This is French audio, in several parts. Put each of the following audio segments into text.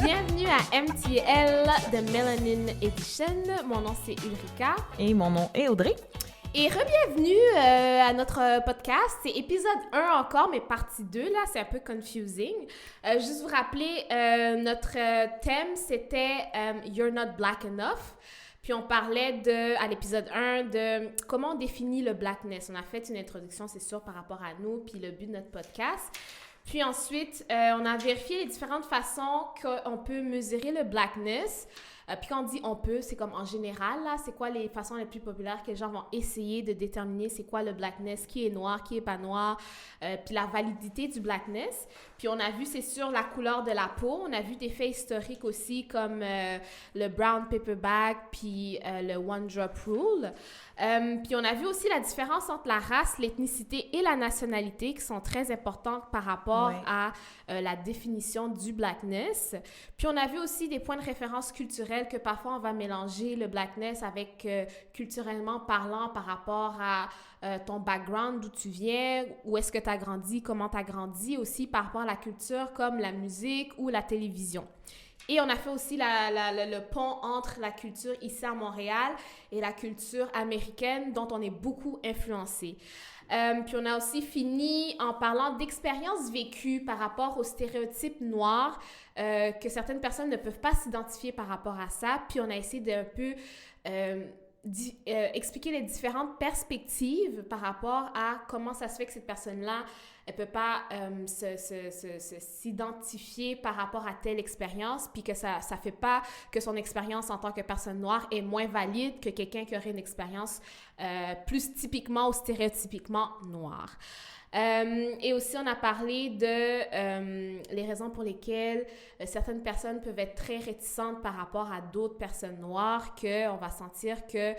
Bienvenue à MTL de Melanin Edition. Mon nom c'est Ulrika. Et mon nom est Audrey. Et re-bienvenue à notre podcast. C'est épisode 1 encore, mais partie 2, là, c'est un peu confusing. Juste vous rappeler, notre thème, c'était You're not black enough. Puis on parlait à l'épisode 1 de comment on définit le blackness. On a fait une introduction, c'est sûr, par rapport à nous, puis le but de notre podcast. Puis ensuite, on a vérifié les différentes façons qu'on peut mesurer le blackness. Puis quand on dit on peut, c'est comme en général, là, c'est quoi les façons les plus populaires que les gens vont essayer de déterminer c'est quoi le blackness, qui est noir, qui est pas noir, puis la validité du blackness. Puis on a vu, c'est sûr, la couleur de la peau. On a vu des faits historiques aussi comme le brown paper bag, puis le one drop rule. Puis on a vu aussi la différence entre la race, l'ethnicité et la nationalité qui sont très importantes par rapport à la définition du blackness. Puis on a vu aussi des points de référence culturels que parfois on va mélanger le blackness avec culturellement parlant par rapport à ton background, d'où tu viens, où est-ce que tu as grandi, comment tu as grandi, aussi par rapport à la culture comme la musique ou la télévision. Et on a fait aussi le pont entre la culture ici à Montréal et la culture américaine dont on est beaucoup influencé. Puis on a aussi fini en parlant d'expériences vécues par rapport aux stéréotypes noirs, que certaines personnes ne peuvent pas s'identifier par rapport à ça. Puis on a essayé d'un peu expliquer les différentes perspectives par rapport à comment ça se fait que cette personne-là elle peut pas s'identifier par rapport à telle expérience, puis que ça fait pas que son expérience en tant que personne noire est moins valide que quelqu'un qui aurait une expérience plus typiquement ou stéréotypiquement noire. Et aussi, on a parlé de les raisons pour lesquelles certaines personnes peuvent être très réticentes par rapport à d'autres personnes noires, qu'on va sentir que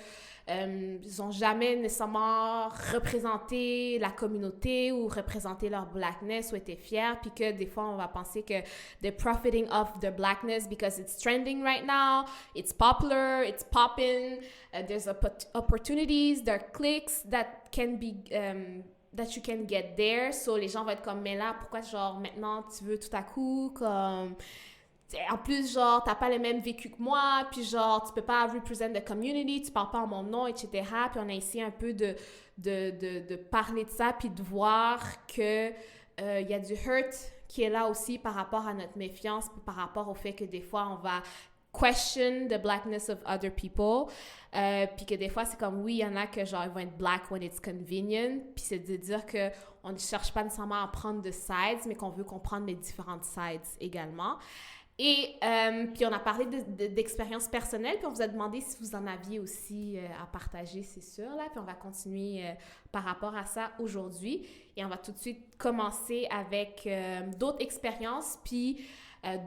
ils n'ont jamais nécessairement représenté la communauté ou représenté leur blackness ou été fiers, puis que des fois, on va penser que they're profiting off their blackness because it's trending right now, it's popular, it's popping, there's opportunities, there are clicks that can be... that you can get there. So, les gens vont être comme, mais là, pourquoi, genre, maintenant, tu veux tout à coup, comme... En plus, genre, t'as pas le même vécu que moi, puis genre, tu peux pas represent the community, tu parles pas en mon nom, etc. Puis on a essayé un peu de parler de ça, puis de voir que y a du hurt qui est là aussi par rapport à notre méfiance, puis par rapport au fait que des fois, on va question the blackness of other people. Puis que des fois, c'est comme, oui, il y en a que genre, ils vont être black when it's convenient. Puis c'est de dire qu'on ne cherche pas nécessairement à prendre de sides, mais qu'on veut comprendre les différentes sides également. Et puis on a parlé d'expériences personnelles, puis on vous a demandé si vous en aviez aussi à partager, c'est sûr, là. Puis on va continuer par rapport à ça aujourd'hui. Et on va tout de suite commencer avec d'autres expériences, puis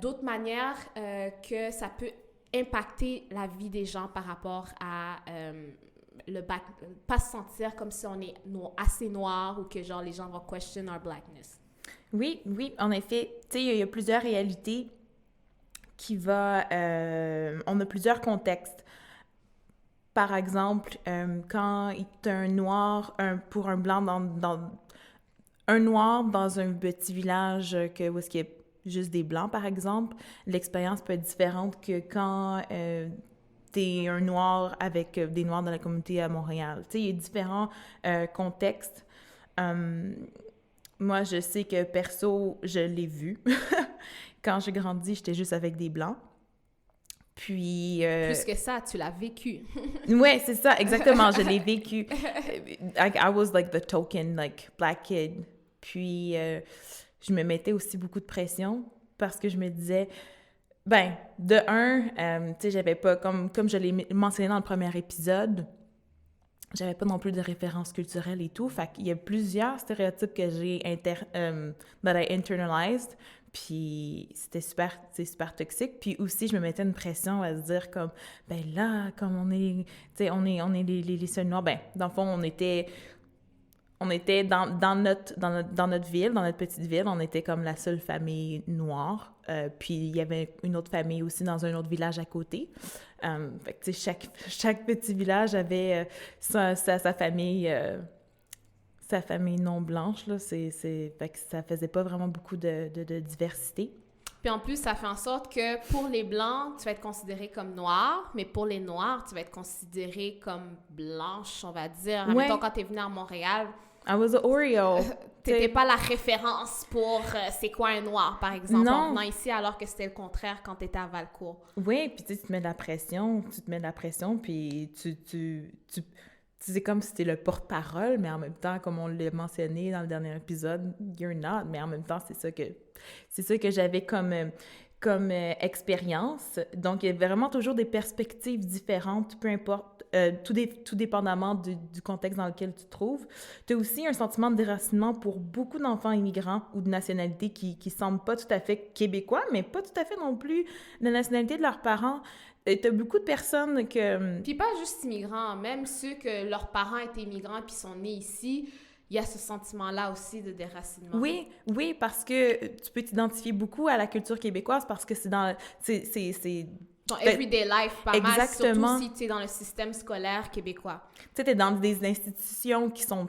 d'autres manières que ça peut impacter la vie des gens par rapport à pas se sentir comme si on est assez noir ou que genre les gens vont question our blackness. Oui, en effet. Tu sais, il y a plusieurs réalités qui va... on a plusieurs contextes. Par exemple, quand tu as un noir pour un blanc un noir dans un petit village où est-ce qu'il y a juste des blancs, par exemple, l'expérience peut être différente que quand t'es un noir avec des noirs dans la communauté à Montréal. Tu sais, il y a différents contextes. Moi, je sais que perso, je l'ai vu. Quand j'ai grandi, j'étais juste avec des blancs. Puis... Plus que ça, tu l'as vécu. Ouais, c'est ça, exactement, je l'ai vécu. I was like the token, like, black kid. Puis... je me mettais aussi beaucoup de pression parce que je me disais, de un, tu sais, j'avais pas, comme je l'ai mentionné dans le premier épisode, j'avais pas non plus de références culturelles et tout. Fait qu'il y a plusieurs stéréotypes que j'ai that I internalized. Puis c'était super toxique. Puis aussi, je me mettais une pression à se dire comme, là, comme on est, tu sais, on est les seuls noirs. Dans le fond, on était dans notre ville, dans notre petite ville, on était comme la seule famille noire. Puis il y avait une autre famille aussi dans un autre village à côté. Fait que, tu sais, chaque petit village avait sa famille non blanche, là. Fait que ça faisait pas vraiment beaucoup de diversité. Puis en plus, ça fait en sorte que pour les Blancs, tu vas être considéré comme noir, mais pour les Noirs, tu vas être considéré comme blanche, on va dire. Ouais. Admettons, quand t'es venu à Montréal, I was a Oreo. t'étais pas la référence pour c'est quoi un noir, par exemple, Non. en venant ici, alors que c'était le contraire quand t'étais à Valcourt. Oui, puis tu te mets de la pression, puis c'est comme si t'es le porte-parole, mais en même temps, comme on l'a mentionné dans le dernier épisode, you're not, mais en même temps, c'est ça que j'avais comme expérience. Donc, il y a vraiment toujours des perspectives différentes, peu importe, tout dépendamment du contexte dans lequel tu te trouves. Tu as aussi un sentiment de déracinement pour beaucoup d'enfants immigrants ou de nationalités qui semblent pas tout à fait québécois, mais pas tout à fait non plus la nationalité de leurs parents. Tu as beaucoup de personnes que... Puis pas juste immigrants, même ceux que leurs parents étaient immigrants puis sont nés ici, il y a ce sentiment-là aussi de déracinement. Oui, parce que tu peux t'identifier beaucoup à la culture québécoise parce que c'est dans... Ton everyday life, pas Exactement. mal, surtout si tu es dans le système scolaire québécois. Tu sais, t'es dans des institutions qui sont,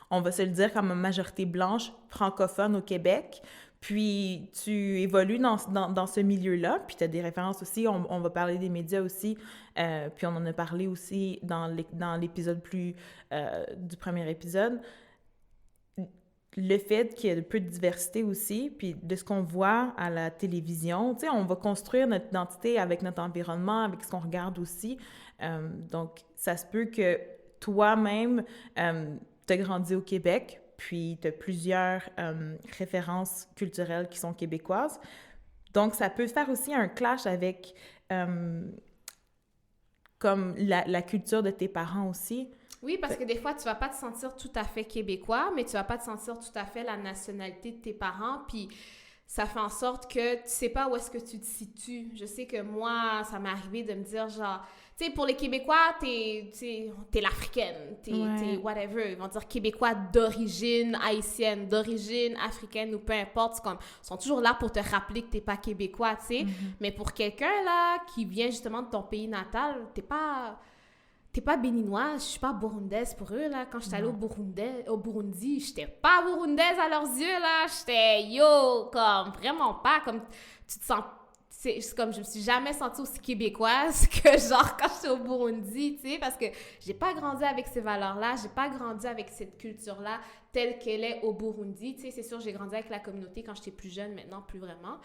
on va se le dire, comme une majorité blanche, francophone au Québec. Puis tu évolues dans ce milieu-là, puis tu as des références aussi, on va parler des médias aussi, puis on en a parlé aussi dans l'épisode du premier épisode. Le fait qu'il y ait peu de diversité aussi, puis de ce qu'on voit à la télévision, tu sais, on va construire notre identité avec notre environnement, avec ce qu'on regarde aussi. Donc, ça se peut que toi-même, tu as grandi au Québec, puis tu as plusieurs références culturelles qui sont québécoises. Donc, ça peut faire aussi un clash avec comme la culture de tes parents aussi. Oui, parce que des fois, tu vas pas te sentir tout à fait québécois, mais tu vas pas te sentir tout à fait la nationalité de tes parents, puis ça fait en sorte que tu sais pas où est-ce que tu te situes. Je sais que moi, ça m'est arrivé de me dire genre, tu sais, pour les Québécois, t'es l'Africaine, t'es whatever. Ils vont dire Québécois d'origine haïtienne, d'origine africaine ou peu importe. C'est comme, ils sont toujours là pour te rappeler que t'es pas Québécois, tu sais. Mais pour quelqu'un, là, qui vient justement de ton pays natal, t'es pas béninoise, je suis pas burundaise pour eux, là. Quand j'étais allée au Burundi, j'étais pas burundaise à leurs yeux, là. J'étais, comme, vraiment pas, comme, tu te sens... C'est comme, je me suis jamais sentie aussi québécoise que, genre, quand j'étais au Burundi, tu sais, parce que j'ai pas grandi avec ces valeurs-là, j'ai pas grandi avec cette culture-là telle qu'elle est au Burundi, tu sais. C'est sûr, j'ai grandi avec la communauté quand j'étais plus jeune, maintenant, plus vraiment.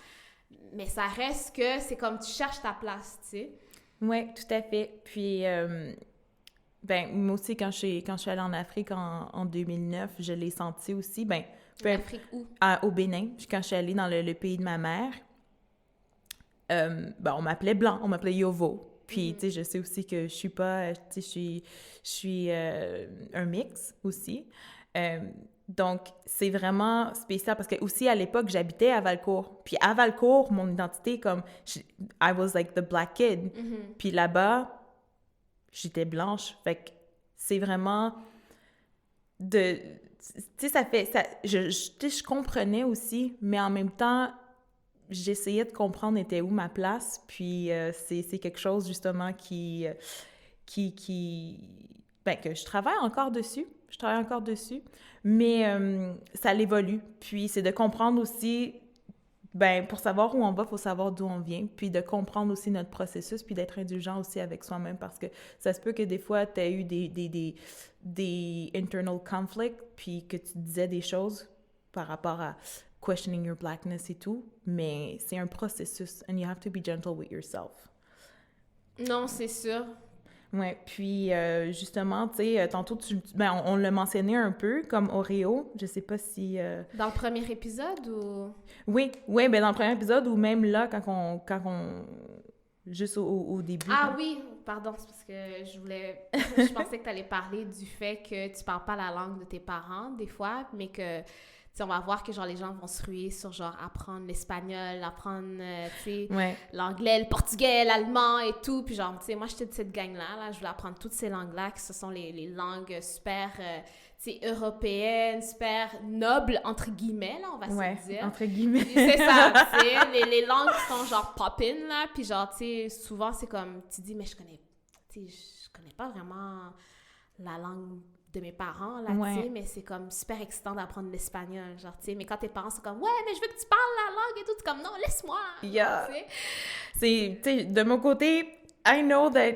Mais ça reste que c'est comme, tu cherches ta place, tu sais. Oui, tout à fait. Puis... moi aussi, quand je suis allée en Afrique en 2009, je l'ai senti aussi. En Afrique où? Au Bénin, quand je suis allée dans le pays de ma mère. On m'appelait blanc, on m'appelait Yovo. Puis, tu sais, je sais aussi que je suis pas... Tu sais, je suis un mix aussi. Donc, c'est vraiment spécial parce que aussi, à l'époque, j'habitais à Valcourt. Puis à Valcourt, mon identité, comme... I was like the black kid. Puis là-bas... j'étais blanche. Fait que c'est vraiment de... Tu sais, ça fait... Je comprenais aussi, mais en même temps, j'essayais de comprendre était où ma place. Puis c'est quelque chose, justement, que je travaille encore dessus. Mais ça l'évolue. Puis c'est de comprendre aussi... pour savoir où on va, il faut savoir d'où on vient, puis de comprendre aussi notre processus, puis d'être indulgent aussi avec soi-même, parce que ça se peut que des fois, tu as eu des internal conflicts, puis que tu disais des choses par rapport à questioning your blackness et tout, mais c'est un processus, and you have to be gentle with yourself. Non, c'est sûr. Ouais, puis justement, tu sais, tantôt, on l'a mentionné un peu, comme Oreo, je sais pas si... Dans le premier épisode, ou... Oui, dans le premier épisode, ou même là, quand on juste au début. Ah oui, pardon, c'est parce que je pensais que tu allais parler du fait que tu parles pas la langue de tes parents, des fois, mais que... on va voir que genre les gens vont se ruer sur genre apprendre l'espagnol, apprendre l'anglais, le portugais, l'allemand et tout. Puis genre, tu sais, moi j'étais de cette gang-là, je voulais apprendre toutes ces langues-là, que ce sont les langues super, européennes, super nobles, entre guillemets, là, on va se dire. Entre guillemets. C'est ça, tu sais, les langues qui sont genre pop-in, là. Puis genre, tu sais, souvent c'est comme, tu dis, mais je connais pas vraiment la langue de mes parents, là, Ouais. tu sais, mais c'est comme super excitant d'apprendre l'espagnol, genre, tu sais, mais quand tes parents sont comme, ouais, mais je veux que tu parles la langue et tout, tu es comme, non, laisse-moi, Yeah. tu sais. C'est, tu sais, de mon côté, I know that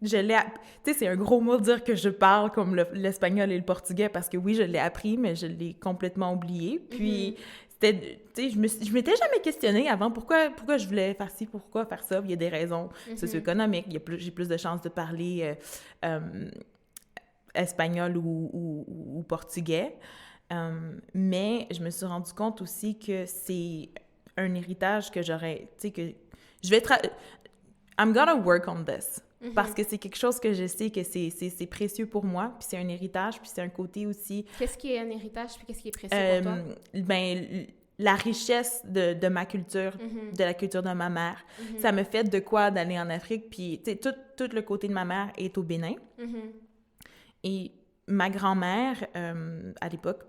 je l'ai... Tu sais, c'est un gros mot de dire que je parle comme l'espagnol et le portugais, parce que oui, je l'ai appris, mais je l'ai complètement oublié. Puis, c'était... Tu sais, je m'étais jamais questionnée avant pourquoi je voulais faire ci, pourquoi faire ça. Il y a des raisons socio-économiques. J'ai plus de chances de parler espagnol ou portugais. Mais je me suis rendu compte aussi que c'est un héritage que j'aurais... Tu sais, que je vais... I'm gonna work on this. Parce que c'est quelque chose que je sais que c'est précieux pour moi, puis c'est un héritage, puis c'est un côté aussi... Qu'est-ce qui est un héritage, puis qu'est-ce qui est précieux pour toi? Ben, la richesse de ma culture, de la culture de ma mère. Ça me fait de quoi d'aller en Afrique, puis tu sais, tout le côté de ma mère est au Bénin. Et ma grand-mère, à l'époque,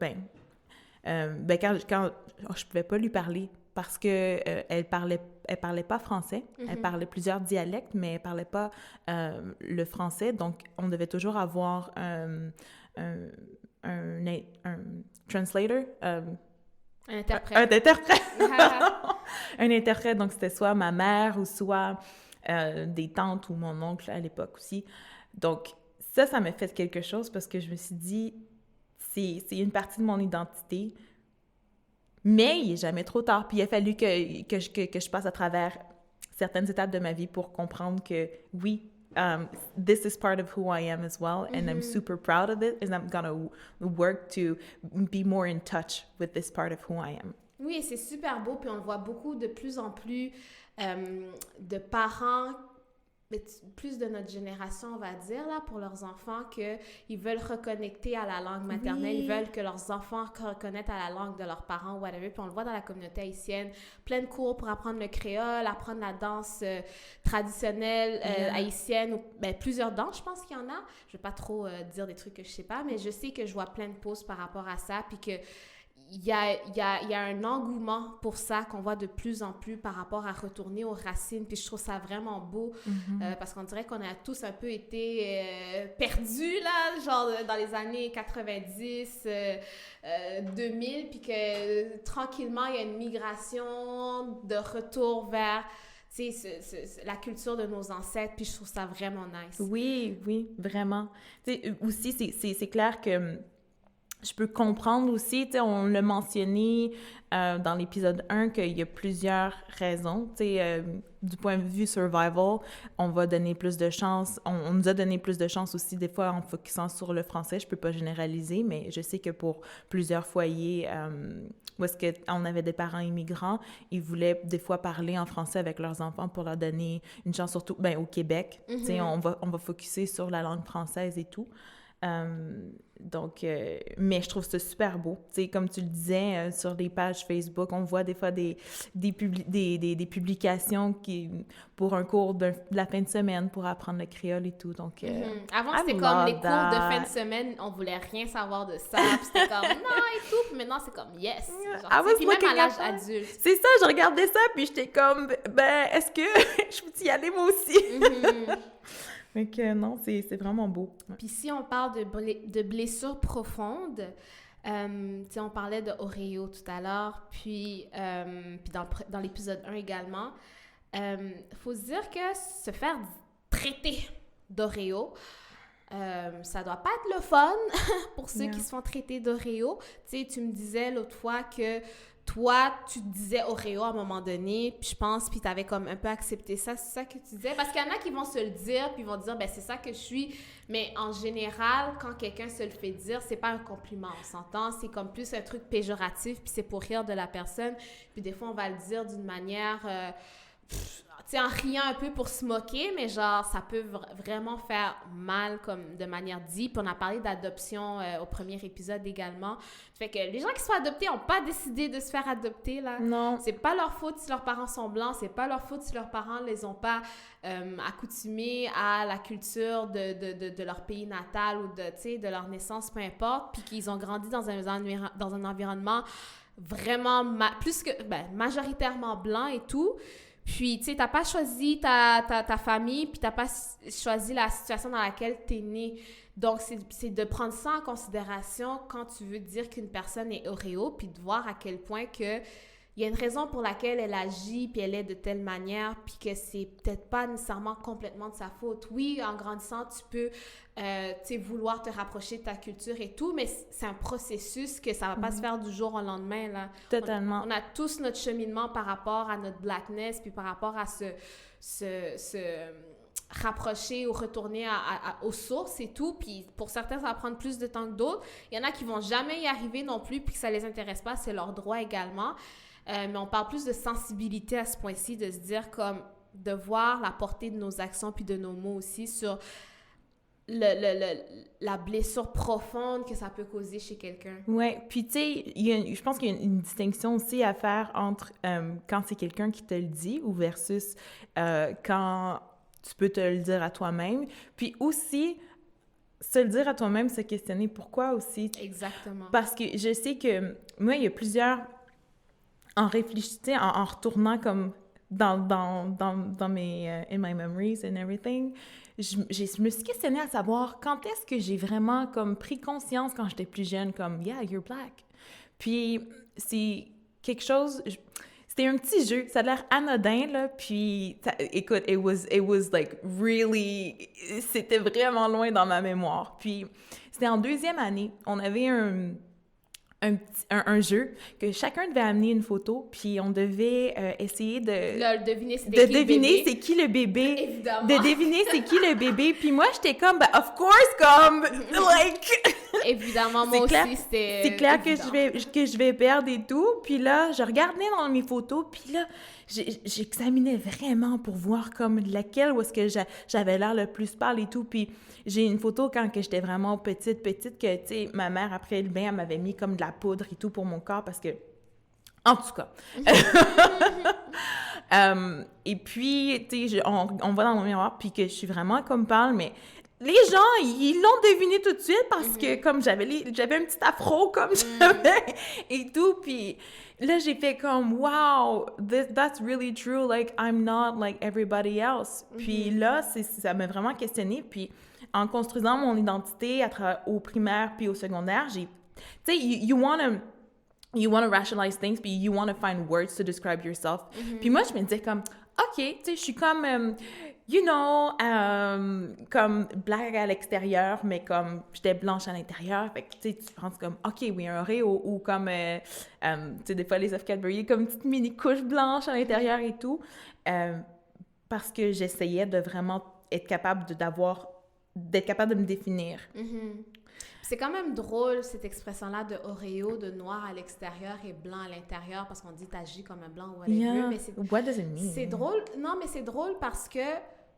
quand je pouvais pas lui parler parce que elle parlait pas français. Elle parlait plusieurs dialectes, mais elle parlait pas le français. Donc, on devait toujours avoir un translator. Un interprète. Un interprète. Un interprète. Donc, c'était soit ma mère ou soit des tantes ou mon oncle à l'époque aussi. Donc, ça m'a fait quelque chose parce que je me suis dit, c'est une partie de mon identité. Mais il n'est jamais trop tard. Puis il a fallu que je passe à travers certaines étapes de ma vie pour comprendre que oui, this is part of who I am as well, and I'm super proud of it, and I'm gonna work to be more in touch with this part of who I am. Oui, c'est super beau, puis on le voit beaucoup de plus en plus de parents, mais plus de notre génération, on va dire, là, pour leurs enfants, qu'ils veulent reconnecter à la langue maternelle, ils veulent que leurs enfants reconnaissent à la langue de leurs parents, whatever. Puis on le voit dans la communauté haïtienne, plein de cours pour apprendre le créole, apprendre la danse traditionnelle haïtienne, ou plusieurs danses, je pense qu'il y en a. Je vais pas trop dire des trucs que je sais pas, mais je sais que je vois plein de posts par rapport à ça, puis que il y a un engouement pour ça qu'on voit de plus en plus par rapport à retourner aux racines. Puis je trouve ça vraiment beau parce qu'on dirait qu'on a tous un peu été perdus, là, genre dans les années 90, 2000, puis que tranquillement, il y a une migration de retour vers... la culture de nos ancêtres, puis je trouve ça vraiment nice. Oui, vraiment. Aussi, c'est clair que je peux comprendre aussi, on l'a mentionné dans l'épisode 1, qu'il y a plusieurs raisons. Du point de vue survival, on va donner plus de chance. On nous a donné plus de chance aussi, des fois, en focusant sur le français. Je peux pas généraliser, mais je sais que pour plusieurs foyers où est-ce qu'on avait des parents immigrants, ils voulaient des fois parler en français avec leurs enfants pour leur donner une chance, surtout au Québec. On va focuser sur la langue française et tout. Mais je trouve ça super beau. Comme tu le disais, sur des pages Facebook, on voit des fois des publications pour un cours de la fin de semaine pour apprendre le créole et tout. Donc, avant, c'était comme les cours de fin de semaine, on voulait rien savoir de ça. Puis c'était comme non et tout. Puis maintenant, c'est comme yes. Puis même à l'âge adulte. C'est ça, je regardais ça, puis j'étais comme, est-ce que je peux y aller moi aussi? Donc, non, c'est vraiment beau. Puis si on parle de blessures profondes, on parlait de Oreo tout à l'heure, puis dans l'épisode 1 également, faut se dire que se faire traiter d'Oreo, ça doit pas être le fun pour ceux qui se font traiter d'Oreo. Tu me disais l'autre fois que toi, tu te disais Oreo à un moment donné, puis je pense, puis tu avais comme un peu accepté ça, c'est ça que tu disais? Parce qu'il y en a qui vont se le dire, puis ils vont dire, c'est ça que je suis, mais en général, quand quelqu'un se le fait dire, c'est pas un compliment, on s'entend, c'est comme plus un truc péjoratif, puis c'est pour rire de la personne, puis des fois, on va le dire d'une manière... en riant un peu pour se moquer, mais genre, ça peut vraiment faire mal comme de manière dite. Puis on a parlé d'adoption au premier épisode également. Fait que les gens qui sont adoptés n'ont pas décidé de se faire adopter, là. Non. C'est pas leur faute si leurs parents sont blancs, c'est pas leur faute si leurs parents les ont pas accoutumés à la culture de leur pays natal ou de leur naissance, peu importe, puis qu'ils ont grandi dans un environnement vraiment majoritairement blanc et tout. Puis, tu sais, t'as pas choisi ta famille, puis t'as pas choisi la situation dans laquelle t'es né. Donc, c'est de prendre ça en considération quand tu veux dire qu'une personne est Oreo, puis de voir à quel point que il y a une raison pour laquelle elle agit, puis elle est de telle manière, puis que c'est peut-être pas nécessairement complètement de sa faute. Oui, en grandissant, tu peux, tu sais, vouloir te rapprocher de ta culture et tout, mais c'est un processus que ça va pas se faire du jour au lendemain, là. Totalement. On a tous notre cheminement par rapport à notre blackness, puis par rapport à rapprocher ou retourner aux sources et tout. Puis pour certains, ça va prendre plus de temps que d'autres. Il y en a qui vont jamais y arriver non plus, puis que ça les intéresse pas, c'est leur droit également. Mais on parle plus de sensibilité à ce point-ci, de se dire comme, de voir la portée de nos actions puis de nos mots aussi sur la blessure profonde que ça peut causer chez quelqu'un. Ouais, puis tu sais, je pense qu'il y a une distinction aussi à faire entre quand c'est quelqu'un qui te le dit ou versus quand tu peux te le dire à toi-même. Puis aussi, se le dire à toi-même, se questionner pourquoi aussi. Exactement. Parce que je sais que moi, il y a plusieurs... En réfléchissant, en retournant comme dans mes... in my memories and everything, je me suis questionnée à savoir quand est-ce que j'ai vraiment comme pris conscience quand j'étais plus jeune, comme « Yeah, you're black ». Puis c'est quelque chose... C'était un petit jeu, ça a l'air anodin, là, puis écoute, it was like really... C'était vraiment loin dans ma mémoire. Puis c'était en 2e année, on avait un jeu que chacun devait amener une photo, puis on devait essayer de deviner c'est qui le bébé. Évidemment. De deviner c'est qui le bébé. Puis moi, j'étais comme, ben, of course, comme, like... Évidemment, moi aussi, c'était... C'est clair que je vais perdre et tout. Puis là, je regardais dans mes photos, puis là, j'examinais vraiment pour voir comme laquelle où est-ce que j'avais l'air le plus pâle et tout. Puis j'ai une photo quand que j'étais vraiment petite, que, tu sais, ma mère, après le bain, elle m'avait mis comme de la poudre et tout pour mon corps parce que... En tout cas. Et puis, tu sais, on va dans mon miroir, puis que je suis vraiment comme pâle, mais... Les gens, ils l'ont deviné tout de suite parce que comme j'avais un petit afro comme j'avais et tout, puis là j'ai fait comme wow, that's really true, like I'm not like everybody else. Puis là ça m'a vraiment questionné, puis en construisant mon identité au primaire puis au secondaire, tu sais, you wanna rationalize things, puis you wanna find words to describe yourself. Puis moi je me disais comme OK, tu sais, je suis comme you know, comme black à l'extérieur, mais comme j'étais blanche à l'intérieur. Fait que, tu sais, tu penses comme, OK, oui, un Oreo, ou comme, tu sais, des fois, les Soft Cadbury, comme une petite mini couche blanche à l'intérieur et tout. Parce que j'essayais de vraiment être capable d'être capable de me définir. C'est quand même drôle, cette expression-là de Oreo, de noir à l'extérieur et blanc à l'intérieur, parce qu'on dit t'agis comme un blanc ou whatever. Yeah. Mais What does it mean? C'est drôle. Non, mais c'est drôle parce que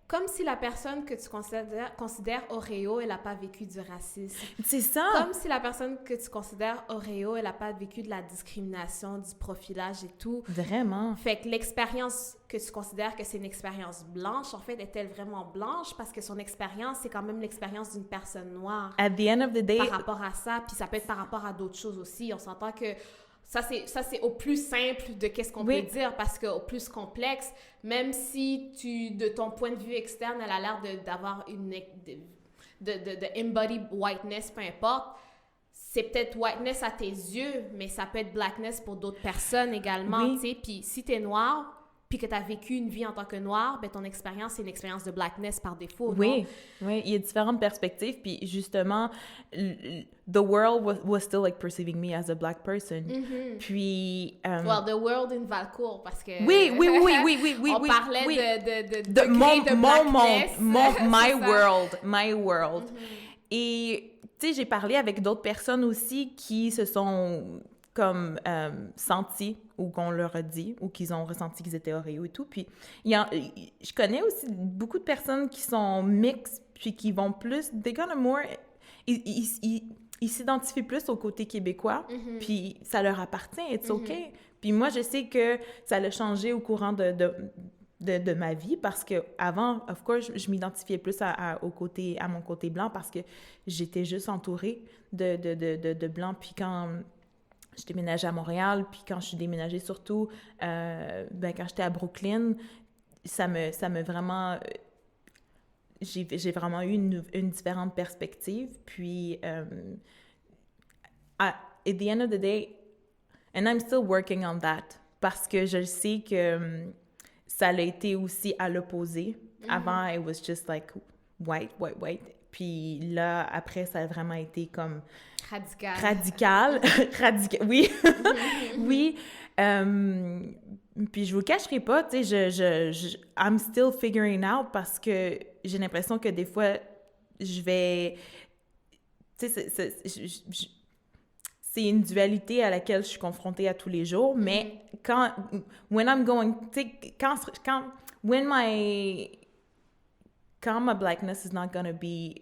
comme si la personne que tu considères Oreo, elle n'a pas vécu du racisme. C'est ça! Comme si la personne que tu considères Oreo, elle n'a pas vécu de la discrimination, du profilage et tout. Vraiment. Fait que l'expérience que tu considères que c'est une expérience blanche, en fait, est-elle vraiment blanche? Parce que son expérience, c'est quand même l'expérience d'une personne noire. At the end of the day... Par rapport à ça, puis ça peut être par rapport à d'autres choses aussi. On s'entend que ça, c'est au plus simple de qu'est-ce qu'on peut dire, parce qu'au plus complexe, même si de ton point de vue externe, elle a l'air d'avoir de embodied whiteness, peu importe, c'est peut-être whiteness à tes yeux, mais ça peut être blackness pour d'autres personnes également, tu sais. Puis si t'es noir, puis que tu as vécu une vie en tant que noir, ben ton expérience, c'est une expérience de blackness par défaut, non? Oui, il y a différentes perspectives, puis justement, the world was still like perceiving me as a black person. Puis... well, the world in Valcourt, parce que... Oui. On parlait de mon monde, ça. my world. Et, tu sais, j'ai parlé avec d'autres personnes aussi qui se sont... comme sentis ou qu'on leur a dit ou qu'ils ont ressenti qu'ils étaient Oreo et tout. Puis je connais aussi beaucoup de personnes qui sont mixtes puis qui vont plus... Ils s'identifient plus au côté québécois puis ça leur appartient, it's okay. Puis moi, je sais que ça l'a changé au courant de ma vie parce que avant, of course, je m'identifiais plus à mon côté blanc parce que j'étais juste entourée de blancs. Puis quand... je déménageais à Montréal, puis quand je suis déménagée surtout, quand j'étais à Brooklyn, ça me vraiment... j'ai vraiment eu une différente perspective. Puis, at the end of the day, and I'm still working on that, parce que je sais que ça l'a été aussi à l'opposé. Avant, it was just like white. Puis là, après, ça a vraiment été comme... Radical. Oui. Oui. Puis je vous cacherai pas, tu sais, I'm still figuring out, parce que j'ai l'impression que des fois, je vais... Tu sais, c'est une dualité à laquelle je suis confrontée à tous les jours, mais when I'm going... Tu sais, quand my blackness is not gonna be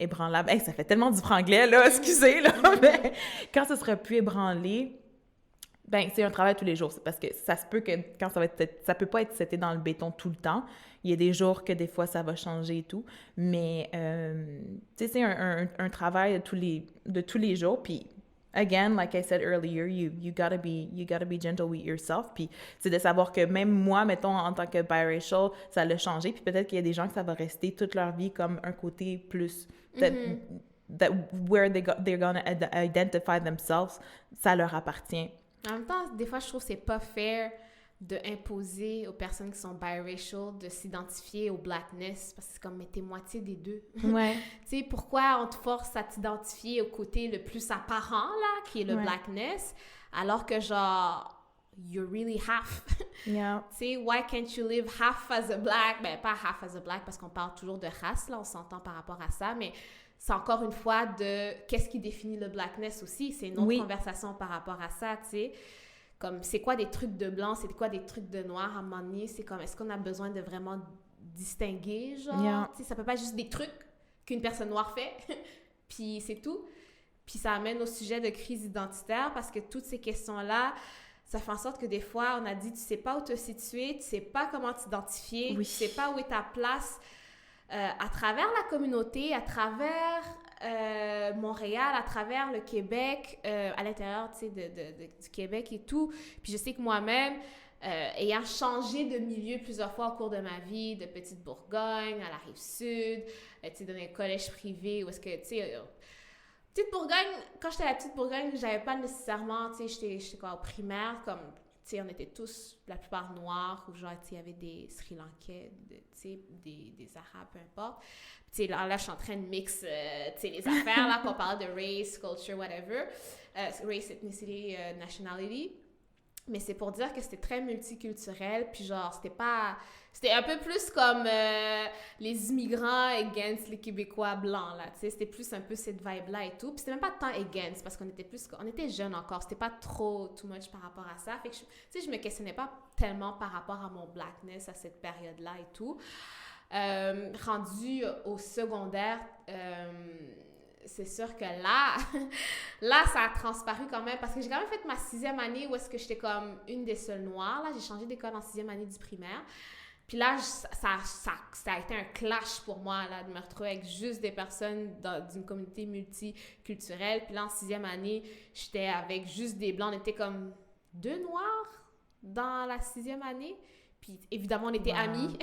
ébranlable... Hey, ça fait tellement du franglais, là, excusez, là, mais quand ça sera plus ébranlé, ben c'est un travail tous les jours. C'est parce que ça se peut que quand ça peut pas être seté dans le béton tout le temps. Il y a des jours que des fois ça va changer et tout, mais tu sais, c'est un travail de tous les jours. Puis again, like I said earlier, you gotta be gentle with yourself. Puis c'est de savoir que même moi, mettons, en tant que biracial, ça l'a changé. Puis peut-être qu'il y a des gens que ça va rester toute leur vie comme un côté plus that where they're gonna identify themselves, ça leur appartient. En même temps, des fois, je trouve que c'est pas fair de imposer aux personnes qui sont biracial de s'identifier au blackness, parce que c'est comme, mais t'es moitié des deux. Ouais. Tu sais, pourquoi on te force à t'identifier au côté le plus apparent, là, qui est le blackness, alors que genre, you're really half. Yeah. Tu sais, why can't you live half as a black? Ben, pas half as a black, parce qu'on parle toujours de race, là, on s'entend par rapport à ça, mais c'est encore une fois de qu'est-ce qui définit le blackness aussi. C'est une autre conversation par rapport à ça, tu sais. Comme, c'est quoi des trucs de blanc, c'est quoi des trucs de noir, à un moment donné, c'est comme, est-ce qu'on a besoin de vraiment distinguer, genre? Yeah. Tu sais, ça peut pas être juste des trucs qu'une personne noire fait, puis c'est tout. Puis ça amène au sujet de crise identitaire, parce que toutes ces questions-là, ça fait en sorte que des fois, on a dit, tu sais pas où te situer, tu sais pas comment t'identifier, tu sais pas où est ta place à travers la communauté, à travers Montréal, à travers le Québec, à l'intérieur, tu sais, du Québec et tout. Puis je sais que moi-même, ayant changé de milieu plusieurs fois au cours de ma vie, de Petite Bourgogne à la Rive-Sud, tu sais, dans un collège privé, où est-ce que, tu sais... Petite Bourgogne, quand j'étais à la Petite Bourgogne, j'avais pas nécessairement, tu sais, j'étais quoi, au primaire, comme, tu sais, on était tous, la plupart noirs, ou genre, tu sais, il y avait des Sri Lankais, tu sais, des Arabes, peu importe. Tu sais, là, je suis en train de mix, tu sais, les affaires, là, qu'on parle de race, culture, whatever, race, ethnicity, nationality. Mais c'est pour dire que c'était très multiculturel, puis genre, c'était un peu plus comme les immigrants against les Québécois blancs, là, tu sais, c'était plus un peu cette vibe-là et tout, puis c'était même pas tant against, parce qu'on était jeunes encore, c'était pas trop too much par rapport à ça, fait que, tu sais, je me questionnais pas tellement par rapport à mon blackness à cette période-là et tout. Rendu au secondaire, c'est sûr que là, ça a transparu quand même, parce que j'ai quand même fait ma 6e année où est-ce que j'étais comme une des seules noires. Là, j'ai changé d'école en 6e année du primaire. Puis là, ça a été un clash pour moi, là, de me retrouver avec juste des personnes d'une communauté multiculturelle. Puis là, en 6e année, j'étais avec juste des blancs. On était comme 2 noirs dans la 6e année. Puis évidemment, on était amis.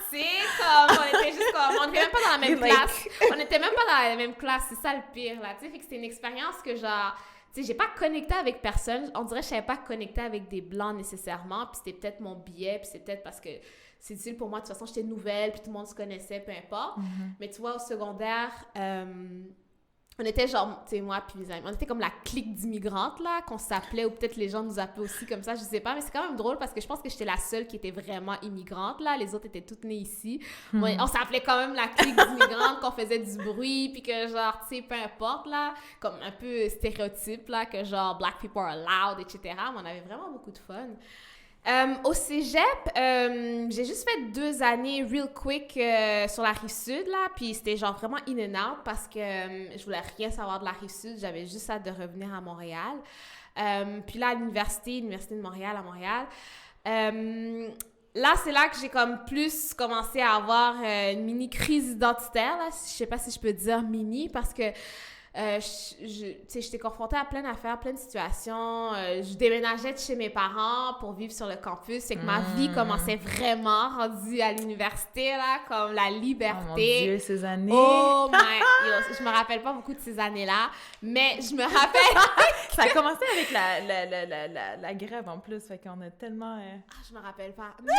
C'est comme, on était juste comme, on était même pas dans la même classe. On était même pas dans la même classe, c'est ça le pire, là, tu sais. Fait que c'était une expérience que genre, tu sais, j'ai pas connecté avec personne. On dirait que je savais pas connecter avec des blancs nécessairement. Puis c'était peut-être mon biais, puis c'est peut-être parce que c'est difficile pour moi. De toute façon, j'étais nouvelle, puis tout le monde se connaissait, peu importe. Mais tu vois, au secondaire, on était genre, tu sais, moi puis mes amis, on était comme la clique d'immigrantes, là, qu'on s'appelait, ou peut-être les gens nous appelaient aussi comme ça, je sais pas, mais c'est quand même drôle parce que je pense que j'étais la seule qui était vraiment immigrante, là, les autres étaient toutes nées ici. On s'appelait quand même la clique d'immigrantes, qu'on faisait du bruit, puis que genre, tu sais, peu importe, là, comme un peu stéréotype, là, que genre, black people are loud, etc., mais on avait vraiment beaucoup de fun. Au cégep, j'ai juste fait 2 années real quick sur la Rive-Sud, là, puis c'était genre vraiment in and out parce que je voulais rien savoir de la Rive-Sud, j'avais juste hâte de revenir à Montréal. Puis là, à l'université de Montréal, à Montréal, là, c'est là que j'ai comme plus commencé à avoir une mini crise identitaire, là, je sais pas si je peux dire mini, parce que tu sais, j'étais confrontée à plein d'affaires, plein de situations. Je déménageais de chez mes parents pour vivre sur le campus. C'est que ma vie commençait vraiment rendue à l'université, là, comme la liberté. Oh mon Dieu, ces années! Oh my... Yo, je me rappelle pas beaucoup de ces années-là, mais je me rappelle... Ça a commencé avec la grève, en plus, fait qu'on a tellement... Ah, je me rappelle pas, mais...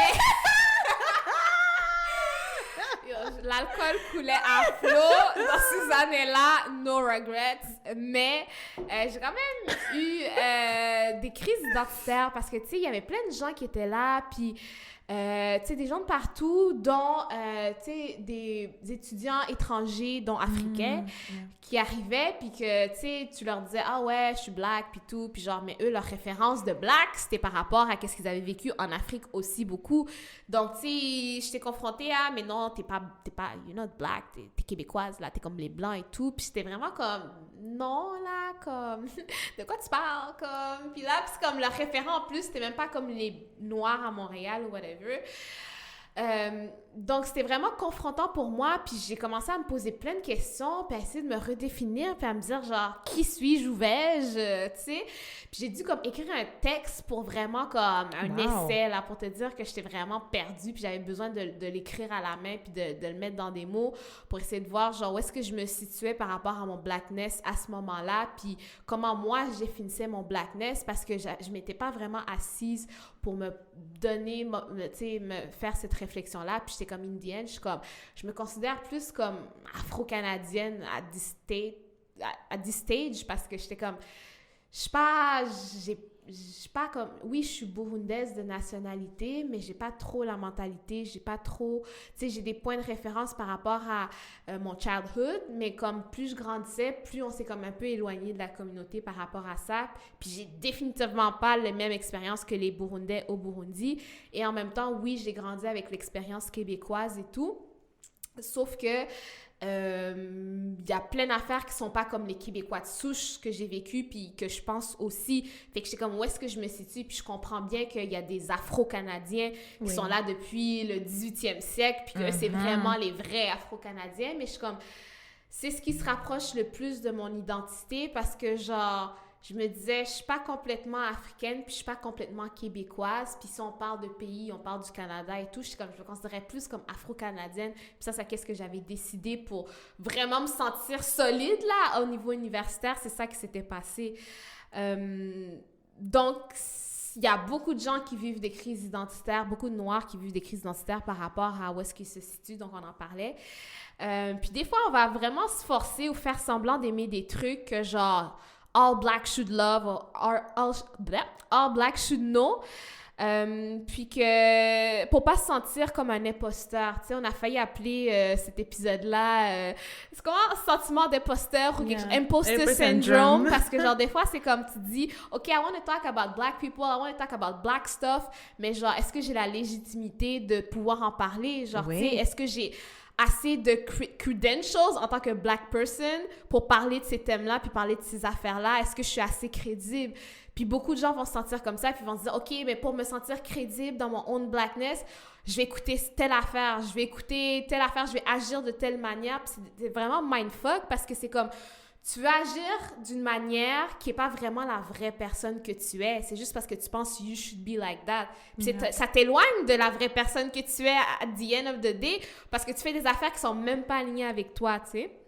Yo, l'alcool coulait à flot dans ces années-là, no regrets, mais j'ai quand même eu des crises identitaires parce que, tu sais, il y avait plein de gens qui étaient là, puis, tu sais, des gens de partout, dont, tu sais, des étudiants étrangers, dont africains, qui arrivaient, puis que, tu sais, tu leur disais « Ah ouais, je suis black », puis tout, puis genre, mais eux, leur référence de black, c'était par rapport à qu'est-ce qu'ils avaient vécu en Afrique aussi beaucoup. Donc, tu sais, j'étais confrontée à « Mais non, t'es pas, you're not black, t'es québécoise, là, t'es comme les blancs et tout », puis c'était vraiment comme « Non, là, comme, de quoi tu parles, comme », puis là, puis c'est comme leur référent en plus, c'était même pas comme les Noirs à Montréal ou whatever. Donc, c'était vraiment confrontant pour moi, puis j'ai commencé à me poser plein de questions, puis à essayer de me redéfinir, puis à me dire, genre, qui suis-je, où vais-je, tu sais? Puis j'ai dû, comme, écrire un texte pour vraiment, comme, un essai, là, pour te dire que j'étais vraiment perdue, puis j'avais besoin de l'écrire à la main, puis de le mettre dans des mots, pour essayer de voir, genre, où est-ce que je me situais par rapport à mon blackness à ce moment-là, puis comment moi, je définissais mon blackness, parce que je m'étais pas vraiment assise pour me donner, tu sais, me faire cette réflexion-là, puis j'étais comme indienne, je me considère plus comme afro-canadienne à this stage, parce que j'étais comme, je suis pas comme, oui, je suis burundaise de nationalité, mais j'ai pas trop la mentalité, j'ai pas trop, tu sais, j'ai des points de référence par rapport à mon childhood, mais comme plus je grandissais, plus on s'est comme un peu éloigné de la communauté par rapport à ça, puis j'ai définitivement pas la même expérience que les Burundais au Burundi, et en même temps, oui, j'ai grandi avec l'expérience québécoise et tout, sauf que y a plein d'affaires qui sont pas comme les Québécois de souche que j'ai vécu puis que je pense aussi, fait que j'étais comme où est-ce que je me situe, puis je comprends bien qu'il y a des Afro-Canadiens qui sont là depuis le 18e siècle puis que c'est vraiment les vrais Afro-Canadiens, mais je suis comme, c'est ce qui se rapproche le plus de mon identité parce que genre je me disais, je suis pas complètement africaine, puis je suis pas complètement québécoise, puis si on parle de pays, on parle du Canada et tout, je me considérais plus comme afro-canadienne, puis ça, c'est qu'est-ce que j'avais décidé pour vraiment me sentir solide, là, au niveau universitaire, c'est ça qui s'était passé. Donc, il y a beaucoup de gens qui vivent des crises identitaires, beaucoup de Noirs qui vivent des crises identitaires par rapport à où est-ce qu'ils se situent, donc on en parlait. Puis des fois, on va vraiment se forcer ou faire semblant d'aimer des trucs que genre... All black should love or all black should know. Puis que pour pas se sentir comme un imposteur, tu sais, on a failli appeler cet épisode-là c'est comment sentiment d'imposteur ou imposter syndrome, parce que genre des fois c'est comme tu dis OK, I want to talk about black people, I want to talk about black stuff, mais genre est-ce que j'ai la légitimité de pouvoir en parler, genre tu sais, est-ce que j'ai assez de credentials en tant que black person pour parler de ces thèmes-là puis parler de ces affaires-là? Est-ce que je suis assez crédible? Puis beaucoup de gens vont se sentir comme ça puis vont se dire, OK, mais pour me sentir crédible dans mon own blackness, je vais écouter telle affaire, je vais agir de telle manière. Puis c'est vraiment mindfuck parce que c'est comme, tu veux agir d'une manière qui n'est pas vraiment la vraie personne que tu es. C'est juste parce que tu penses « you should be like that ». Ça t'éloigne de la vraie personne que tu es at the end of the day parce que tu fais des affaires qui sont même pas alignées avec toi, tu sais.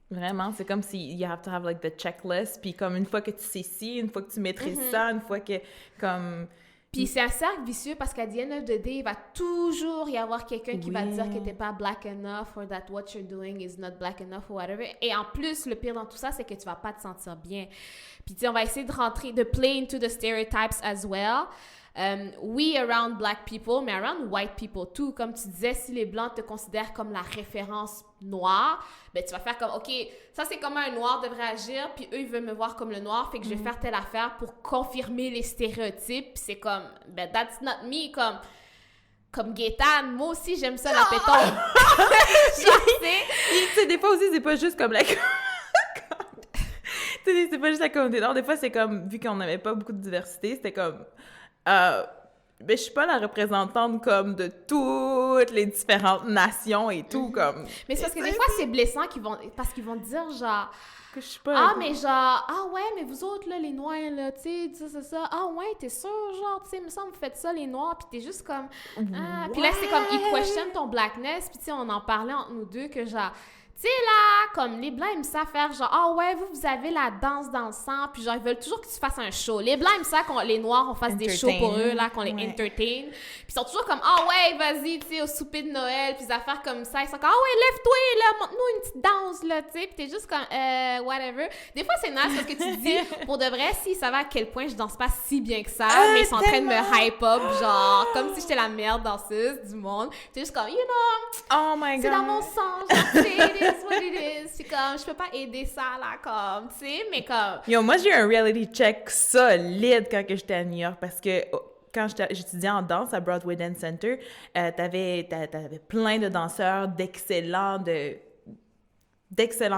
Vraiment, c'est comme si you have to have like the checklist, puis comme une fois que tu sais ci, une fois que tu maîtrises ça, une fois que comme... Puis c'est un cercle vicieux parce qu'à the end of the day, il va toujours y avoir quelqu'un qui va te dire que t'es pas black enough or that what you're doing is not black enough or whatever. Et en plus, le pire dans tout ça, c'est que tu vas pas te sentir bien. Puis tu sais, on va essayer de play into the stereotypes as well. Oui, around black people, mais around white people too. Comme tu disais, si les blancs te considèrent comme la référence noire, ben tu vas faire comme, OK, ça c'est comment un noir devrait agir, puis eux, ils veulent me voir comme le noir, fait que je vais faire telle affaire pour confirmer les stéréotypes. Puis c'est comme, ben that's not me, comme Gaétane, moi aussi j'aime ça la pétanque. Tu sais, des fois aussi, c'est pas juste comme la... c'est pas juste la communauté noire. Des fois, c'est comme, vu qu'on n'avait pas beaucoup de diversité, c'était comme... ben, je suis pas la représentante comme de toutes les différentes nations et tout, comme... Mais c'est parce que des fois, c'est blessant parce qu'ils vont dire, genre... Que je suis pas... Ah, mais genre, ah ouais, mais vous autres, là, les Noirs, là, tu sais, ça. Ah ouais, t'es sûr, genre, tu sais, il me semble, vous faites ça, les Noirs, puis t'es juste comme... Ah. Puis là, c'est comme, ils questionnent ton blackness, puis tu sais, on en parlait entre nous deux, que genre... Tu sais, là, comme les Blancs aiment ça faire genre, ah ouais, vous avez la danse dans le sang, puis genre, ils veulent toujours que tu fasses un show. Les Blancs aiment ça qu'on les Noirs, on fasse des shows pour eux, là, qu'on les entertain. Puis ils sont toujours comme, ah ouais, vas-y, tu sais, au souper de Noël, puis des affaires comme ça. Ils sont comme, ah ouais, lève-toi, là, montre-nous une petite danse, là, tu sais. Puis t'es juste comme, whatever. Des fois, c'est nice parce que tu te dis, pour de vrai, s'ils savaient à quel point je danse pas si bien que ça, mais ils sont en train de me hype up, genre, comme si j'étais la meilleure danseuse du monde. T'es juste comme, you know, oh my God, c'est dans mon sang, genre, tu sais, what it is. C'est comme, je peux pas aider ça, là, comme, tu sais, mais comme... Yo, moi, j'ai eu un reality check solide quand que j'étais à New York, parce que quand j'étudiais en danse à Broadway Dance Center, t'avais plein de danseurs, d'excellents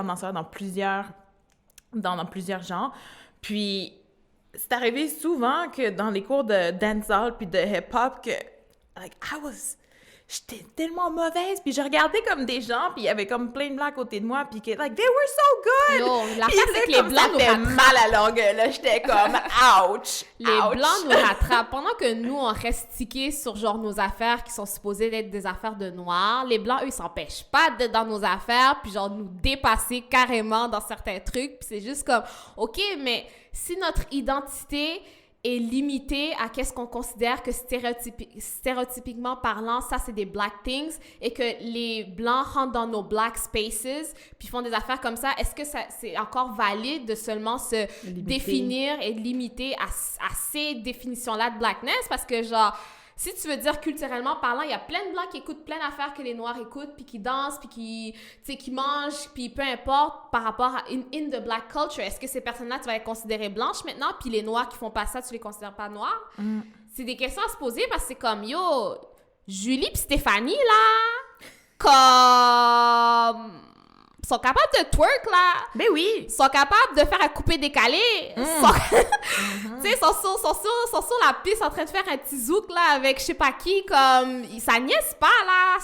danseurs dans plusieurs genres. Puis, c'est arrivé souvent que dans les cours de dancehall puis de hip-hop que, like, j'étais tellement mauvaise, puis je regardais comme des gens, puis il y avait comme plein de blancs à côté de moi, puis que, like, they were so good! Yo, la face, c'est que les blancs nous rattrapent. Mal à longueur, là, j'étais comme, ouch! Les blancs nous rattrapent. Pendant que nous, on reste tiqués sur, genre, nos affaires qui sont supposées être des affaires de noirs, les blancs, eux, ils s'empêchent pas d'être dans nos affaires, puis genre, nous dépasser carrément dans certains trucs, puis c'est juste comme, OK, mais si notre identité est limité à qu'est-ce qu'on considère que stéréotypiquement parlant, ça, c'est des black things, et que les Blancs rentrent dans nos black spaces, puis font des affaires comme ça, est-ce que c'est encore valide de seulement se définir et limiter à ces définitions-là de blackness? Parce que, genre, si tu veux dire culturellement parlant, il y a plein de Blancs qui écoutent plein d'affaires que les Noirs écoutent, puis qui dansent, puis qui mangent, puis peu importe par rapport à in the black culture. Est-ce que ces personnes-là, tu vas les considérer blanches maintenant, puis les Noirs qui font pas ça, tu les considères pas noirs? C'est des questions à se poser parce que c'est comme, yo, Julie puis Stéphanie, là, comme... sont capables de twerk, là. Ben oui. Sont capables de faire un coupé-décalé. Tu sais, ils sont sur la piste en train de faire un petit zouk, là, avec je sais pas qui, comme... Ça niaise pas, là.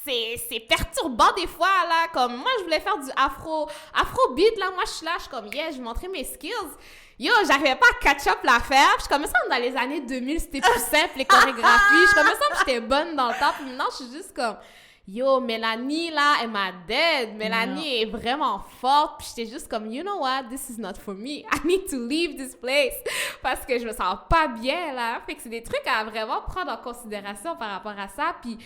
C'est perturbant, des fois, là. Comme, moi, je voulais faire du afro-beat, là. Moi, je suis là, je suis comme, yeah, je vais montrer mes skills. Yo, j'arrivais pas à catch up l'affaire. Je commençais dans les années 2000, c'était plus simple, les chorégraphies. Je commençais que j'étais bonne dans le temps. Puis maintenant, je suis juste comme... Yo, Mélanie, là, elle m'a dead. Mélanie est vraiment forte. Puis j'étais juste comme, you know what, this is not for me. I need to leave this place. Parce que je me sens pas bien, là. Fait que c'est des trucs à vraiment prendre en considération par rapport à ça. Puis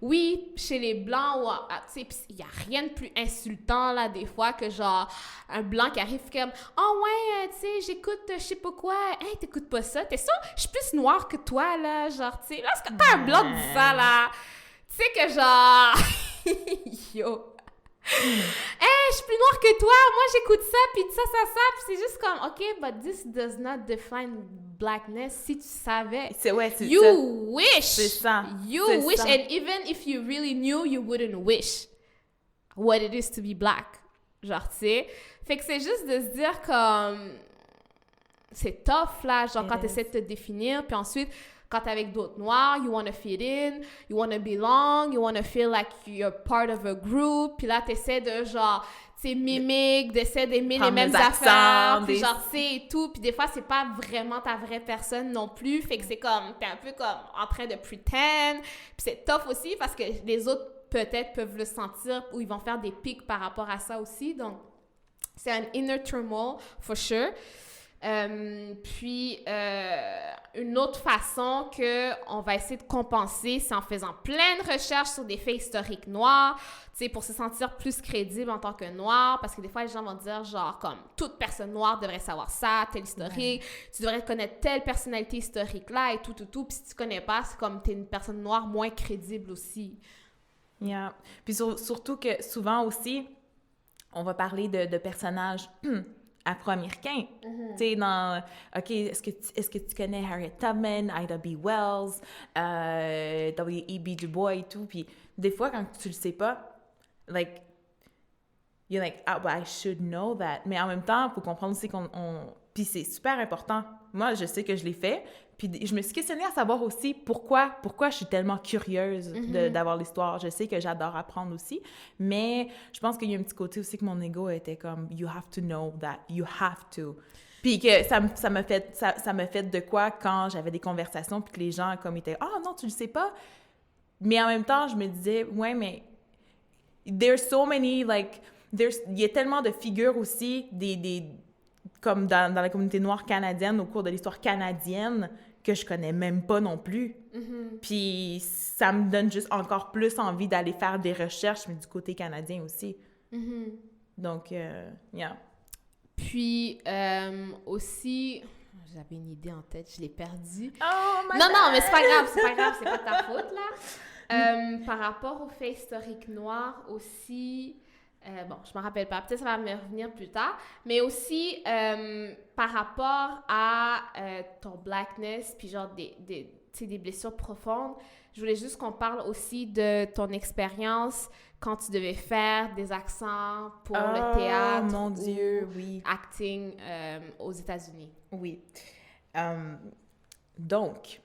oui, chez les Blancs, tu sais, il y a rien de plus insultant, là, des fois, que genre, un Blanc qui arrive comme, oh ouais, tu sais, j'écoute je sais pas quoi. Hey, t'écoutes pas ça? T'es sûr? Je suis plus noire que toi, là. Genre, tu sais, là, c'est quand t'as un Blanc qui dit ça, là. Tu sais que genre... Yo! Hey, je suis plus noire que toi! Moi, j'écoute ça, puis ça, puis c'est juste comme... OK, but this does not define blackness. Si tu savais... C'est you ça. wish! C'est ça. You wish, ça. And even if you really knew, you wouldn't wish what it is to be black. Genre, tu sais? Fait que c'est juste de se dire comme... C'est tough, là, genre, quand tu essaies de te définir, puis ensuite... Quand t'es avec d'autres noirs, you want to fit in, you want to belong, you want to feel like you're part of a group. Puis là, t'essaies de, genre, tu sais, mimique, d'essayer d'aimer les mêmes affaires, puis genre, tu sais, et tout. Puis des fois, c'est pas vraiment ta vraie personne non plus. Fait que c'est comme, t'es un peu comme en train de pretend. Puis c'est tough aussi parce que les autres, peut-être, peuvent le sentir ou ils vont faire des pics par rapport à ça aussi. Donc, c'est un inner turmoil, for sure. Puis, une autre façon qu'on va essayer de compenser, c'est en faisant plein de recherches sur des faits historiques noirs, tu sais, pour se sentir plus crédible en tant que noir, parce que des fois, les gens vont dire, genre, comme, toute personne noire devrait savoir ça, tel historique, tu devrais connaître telle personnalité historique-là, et tout, puis si tu connais pas, c'est comme, t'es une personne noire moins crédible aussi. Yeah. Puis surtout que, souvent aussi, on va parler de personnages... afro-américains. Tu sais, dans... OK, est-ce que tu connais Harriet Tubman, Ida B. Wells, W.E.B. Du Bois et tout? Puis des fois, quand tu le sais pas, like, you're like, ah, but I should know that. Mais en même temps, il faut comprendre aussi qu'on Puis c'est super important. Moi, je sais que je l'ai fait. Puis je me suis questionnée à savoir aussi pourquoi je suis tellement curieuse d'avoir l'histoire. Je sais que j'adore apprendre aussi, mais je pense qu'il y a un petit côté aussi que mon ego était comme « you have to know that, you have to ». Puis que ça m'a fait de quoi quand j'avais des conversations puis que les gens comme étaient « ah non, tu le sais pas ». Mais en même temps, je me disais « ouais, mais there's so many, like, il y a tellement de figures aussi, comme dans la communauté noire canadienne, au cours de l'histoire canadienne, que je connais même pas non plus. Puis ça me donne juste encore plus envie d'aller faire des recherches, mais du côté canadien aussi. Donc, yeah. Puis, aussi... J'avais une idée en tête, je l'ai perdue. Oh my Non, God! non, mais c'est pas grave, c'est pas ta faute, là. Par rapport aux faits historiques noirs aussi... bon, je m'en rappelle pas. Peut-être ça va me revenir plus tard. Mais aussi, par rapport à ton blackness, puis genre des blessures profondes, je voulais juste qu'on parle aussi de ton expérience quand tu devais faire des accents pour le théâtre mon Dieu, oui. acting aux États-Unis. Oui. Donc,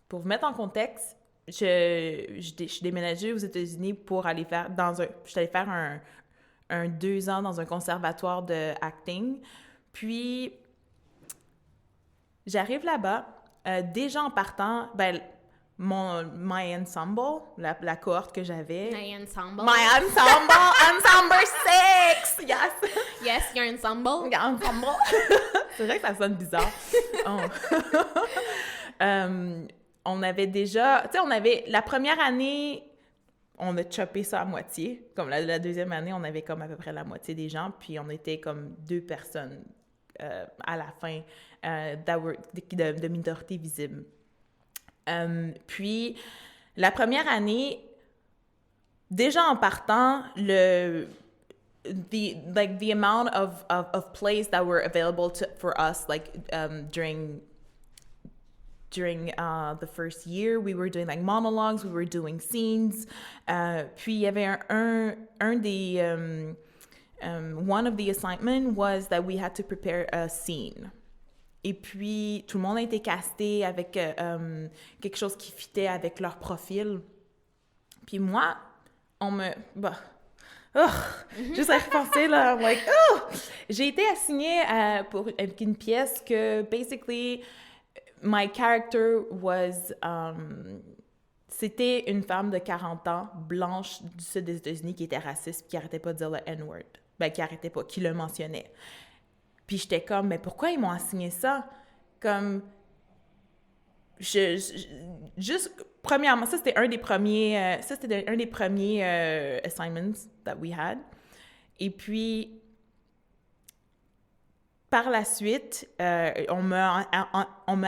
pour vous mettre en contexte, je suis déménagée aux États-Unis pour aller faire je suis allée faire un 2 ans dans un conservatoire de acting. Puis, j'arrive là-bas. Déjà en partant, ben, my ensemble, la cohorte que j'avais... My ensemble. Ensemble 6! Yes! Yes, your ensemble. Ensemble! C'est vrai que ça sonne bizarre. On avait déjà... Tu sais, la première année... On a chopé ça à moitié. Comme la deuxième année, on avait comme à peu près la moitié des gens, puis on était comme 2 personnes à la fin de minorité visible. Puis, la première année, déjà en partant, the amount of plays that were available for us, like during the first year, we were doing like monologues, we were doing scenes. Puis il y avait un des one of the assignments was that we had to prepare a scene. Et puis tout le monde a été casté avec quelque chose qui fitait avec leur profil. Puis moi, juste à repenser, là, I'm like, oh! J'ai été assignée avec une pièce que, basically, my character was... c'était une femme de 40 ans, blanche du sud des États-Unis, qui était raciste, qui arrêtait pas de dire le N-word. Ben, qui le mentionnait. Puis j'étais comme, mais pourquoi ils m'ont assigné ça? Comme... juste, premièrement, ça c'était un des premiers assignments that we had. Et puis, par la suite, on m'a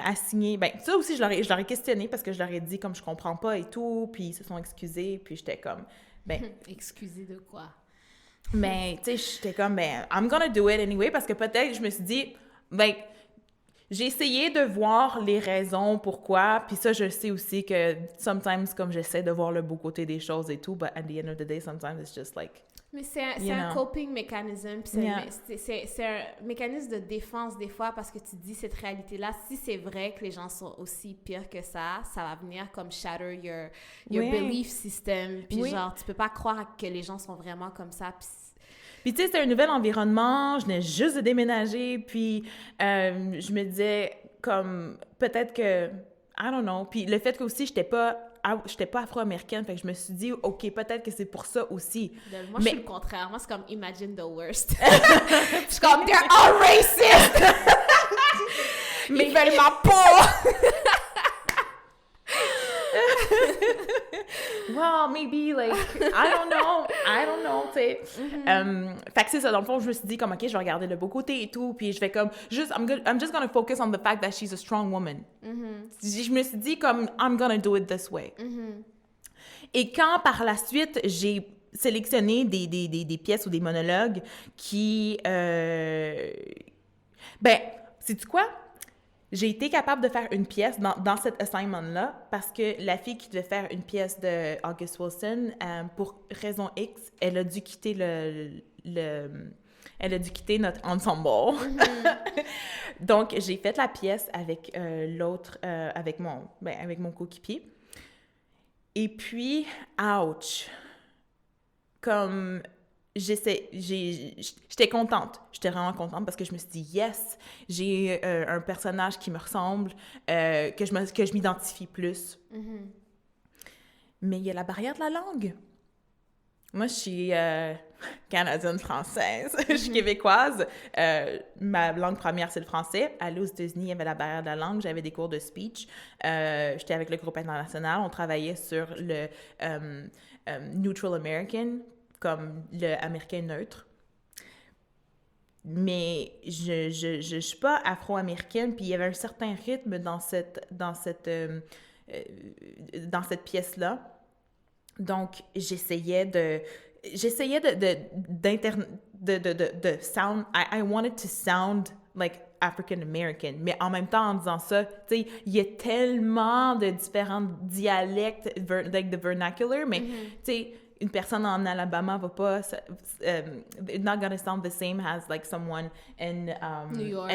assigné... Ben, ça aussi, je leur ai questionné parce que je leur ai dit comme je comprends pas et tout, puis ils se sont excusés, puis j'étais comme... Ben, excusés de quoi? Mais, tu sais, j'étais comme, ben, I'm gonna do it anyway, parce que peut-être, je me suis dit, ben, j'ai essayé de voir les raisons pourquoi, puis ça, je sais aussi que sometimes, comme j'essaie de voir le beau côté des choses et tout, but at the end of the day, sometimes it's just like... Mais c'est un coping mechanism, c'est un mécanisme de défense des fois, parce que tu dis cette réalité-là, si c'est vrai que les gens sont aussi pires que ça va venir comme shatter your belief system, puis genre, tu peux pas croire que les gens sont vraiment comme ça, Puis tu sais, c'est un nouvel environnement, je venais juste de déménager, puis je me disais comme, peut-être que, I don't know, puis le fait que aussi, j'étais pas afro-américaine, fait que je me suis dit, OK, peut-être que c'est pour ça aussi. Moi, je suis le contraire. Moi, c'est comme, imagine the worst. Je suis comme, they're all racist! Ils veulent ma peau! Well, maybe, like, I don't know, tu sais. Fait que c'est ça, dans le fond, je me suis dit, comme, OK, je vais regarder le beau côté et tout, puis je vais comme, I'm just gonna focus on the fact that she's a strong woman. Je me suis dit, comme, I'm gonna do it this way. Et quand, par la suite, j'ai sélectionné des pièces ou des monologues qui... ben, sais-tu quoi? J'ai été capable de faire une pièce dans cet assignment-là parce que la fille qui devait faire une pièce de August Wilson, pour raison X, elle a dû quitter elle a dû quitter notre ensemble. Donc, j'ai fait la pièce avec avec mon coéquipier. Et puis, ouch! Comme, j'étais contente. J'étais vraiment contente parce que je me suis dit, yes, j'ai un personnage qui me ressemble, que je m'identifie plus. Mais il y a la barrière de la langue. Moi, je suis canadienne-française. Je suis québécoise. Ma langue première, c'est le français. Aller aux États-Unis, il y avait la barrière de la langue. J'avais des cours de speech. J'étais avec le groupe international. On travaillait sur le Neutral American, comme le américain neutre. Mais je suis pas afro-américaine, puis il y avait un certain rythme dans cette pièce-là. Donc, j'essayais de sound, I wanted to sound like African American, mais en même temps, en disant ça, tu sais, il y a tellement de différents dialectes, like the vernacular, mais tu sais, une personne en Alabama va pas, it's not gonna sound the same as like someone in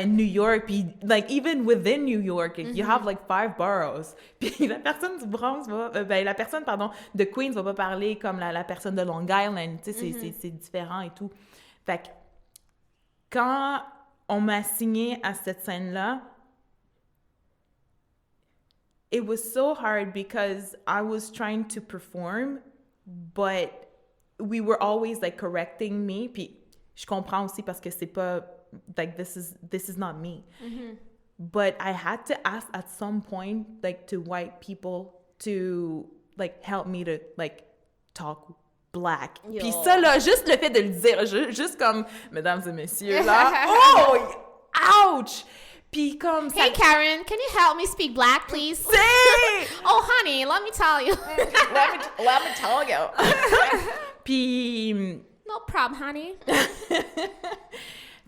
New York. Puis like even within New York, you have like 5 boroughs. Puis la personne du Bronx la personne de Queens va pas parler comme la personne de Long Island. Tu sais, c'est différent et tout. Fait que quand on m'a assigné à cette scène-là, it was so hard because I was trying to perform. But we were always like correcting me. Puis je comprends aussi parce que c'est pas like this is not me. But I had to ask at some point like to white people to like help me to like talk black. Puis ça là, juste le fait de le dire, juste comme mesdames et messieurs là, oh, ouch. Puis comme ça... Hey Karen, can you help me speak black, please? Oh honey, let me tell you. let me tell you. Puis... No problem, honey.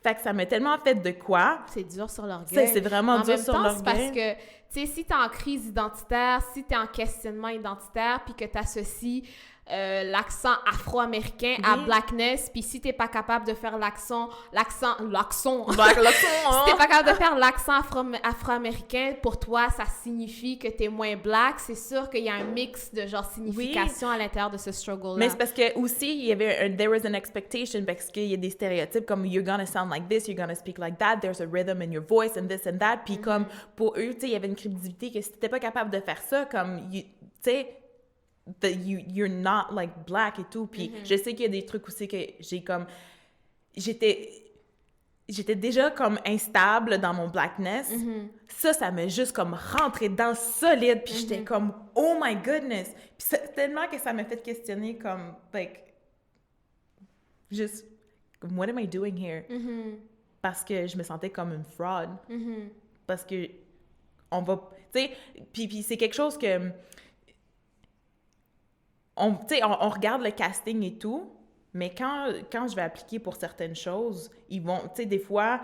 Fait que ça m'a tellement fait de quoi. C'est dur sur l'orgueil. C'est vraiment dur sur l'orgueil. C'est parce que, tu sais, si t'es en crise identitaire, si t'es en questionnement identitaire, puis que t'associes l'accent afro-américain à blackness, puis si t'es pas capable de faire l'accent, si t'es pas capable de faire l'accent afro-américain, pour toi, ça signifie que t'es moins black, c'est sûr qu'il y a un mix de genre signification à l'intérieur de ce struggle-là. Mais c'est parce que aussi, il y avait there was an expectation, parce qu'il y a des stéréotypes comme you're gonna sound like this, you're gonna speak like that, there's a rhythm in your voice and this and that, puis comme pour eux, tu sais, il y avait une crédibilité que si t'étais pas capable de faire ça, comme, tu sais, you're not like black et tout. Puis je sais qu'il y a des trucs aussi que j'ai comme... J'étais déjà comme instable dans mon blackness. Ça m'a juste comme rentré dans solide. Puis j'étais comme, oh my goodness! Puis tellement que ça m'a fait questionner comme, like, just, what am I doing here? Parce que je me sentais comme une fraud. Parce que on va... Tu sais, puis c'est quelque chose que... On regarde le casting et tout, mais quand je vais appliquer pour certaines choses, ils vont, tu sais, des fois,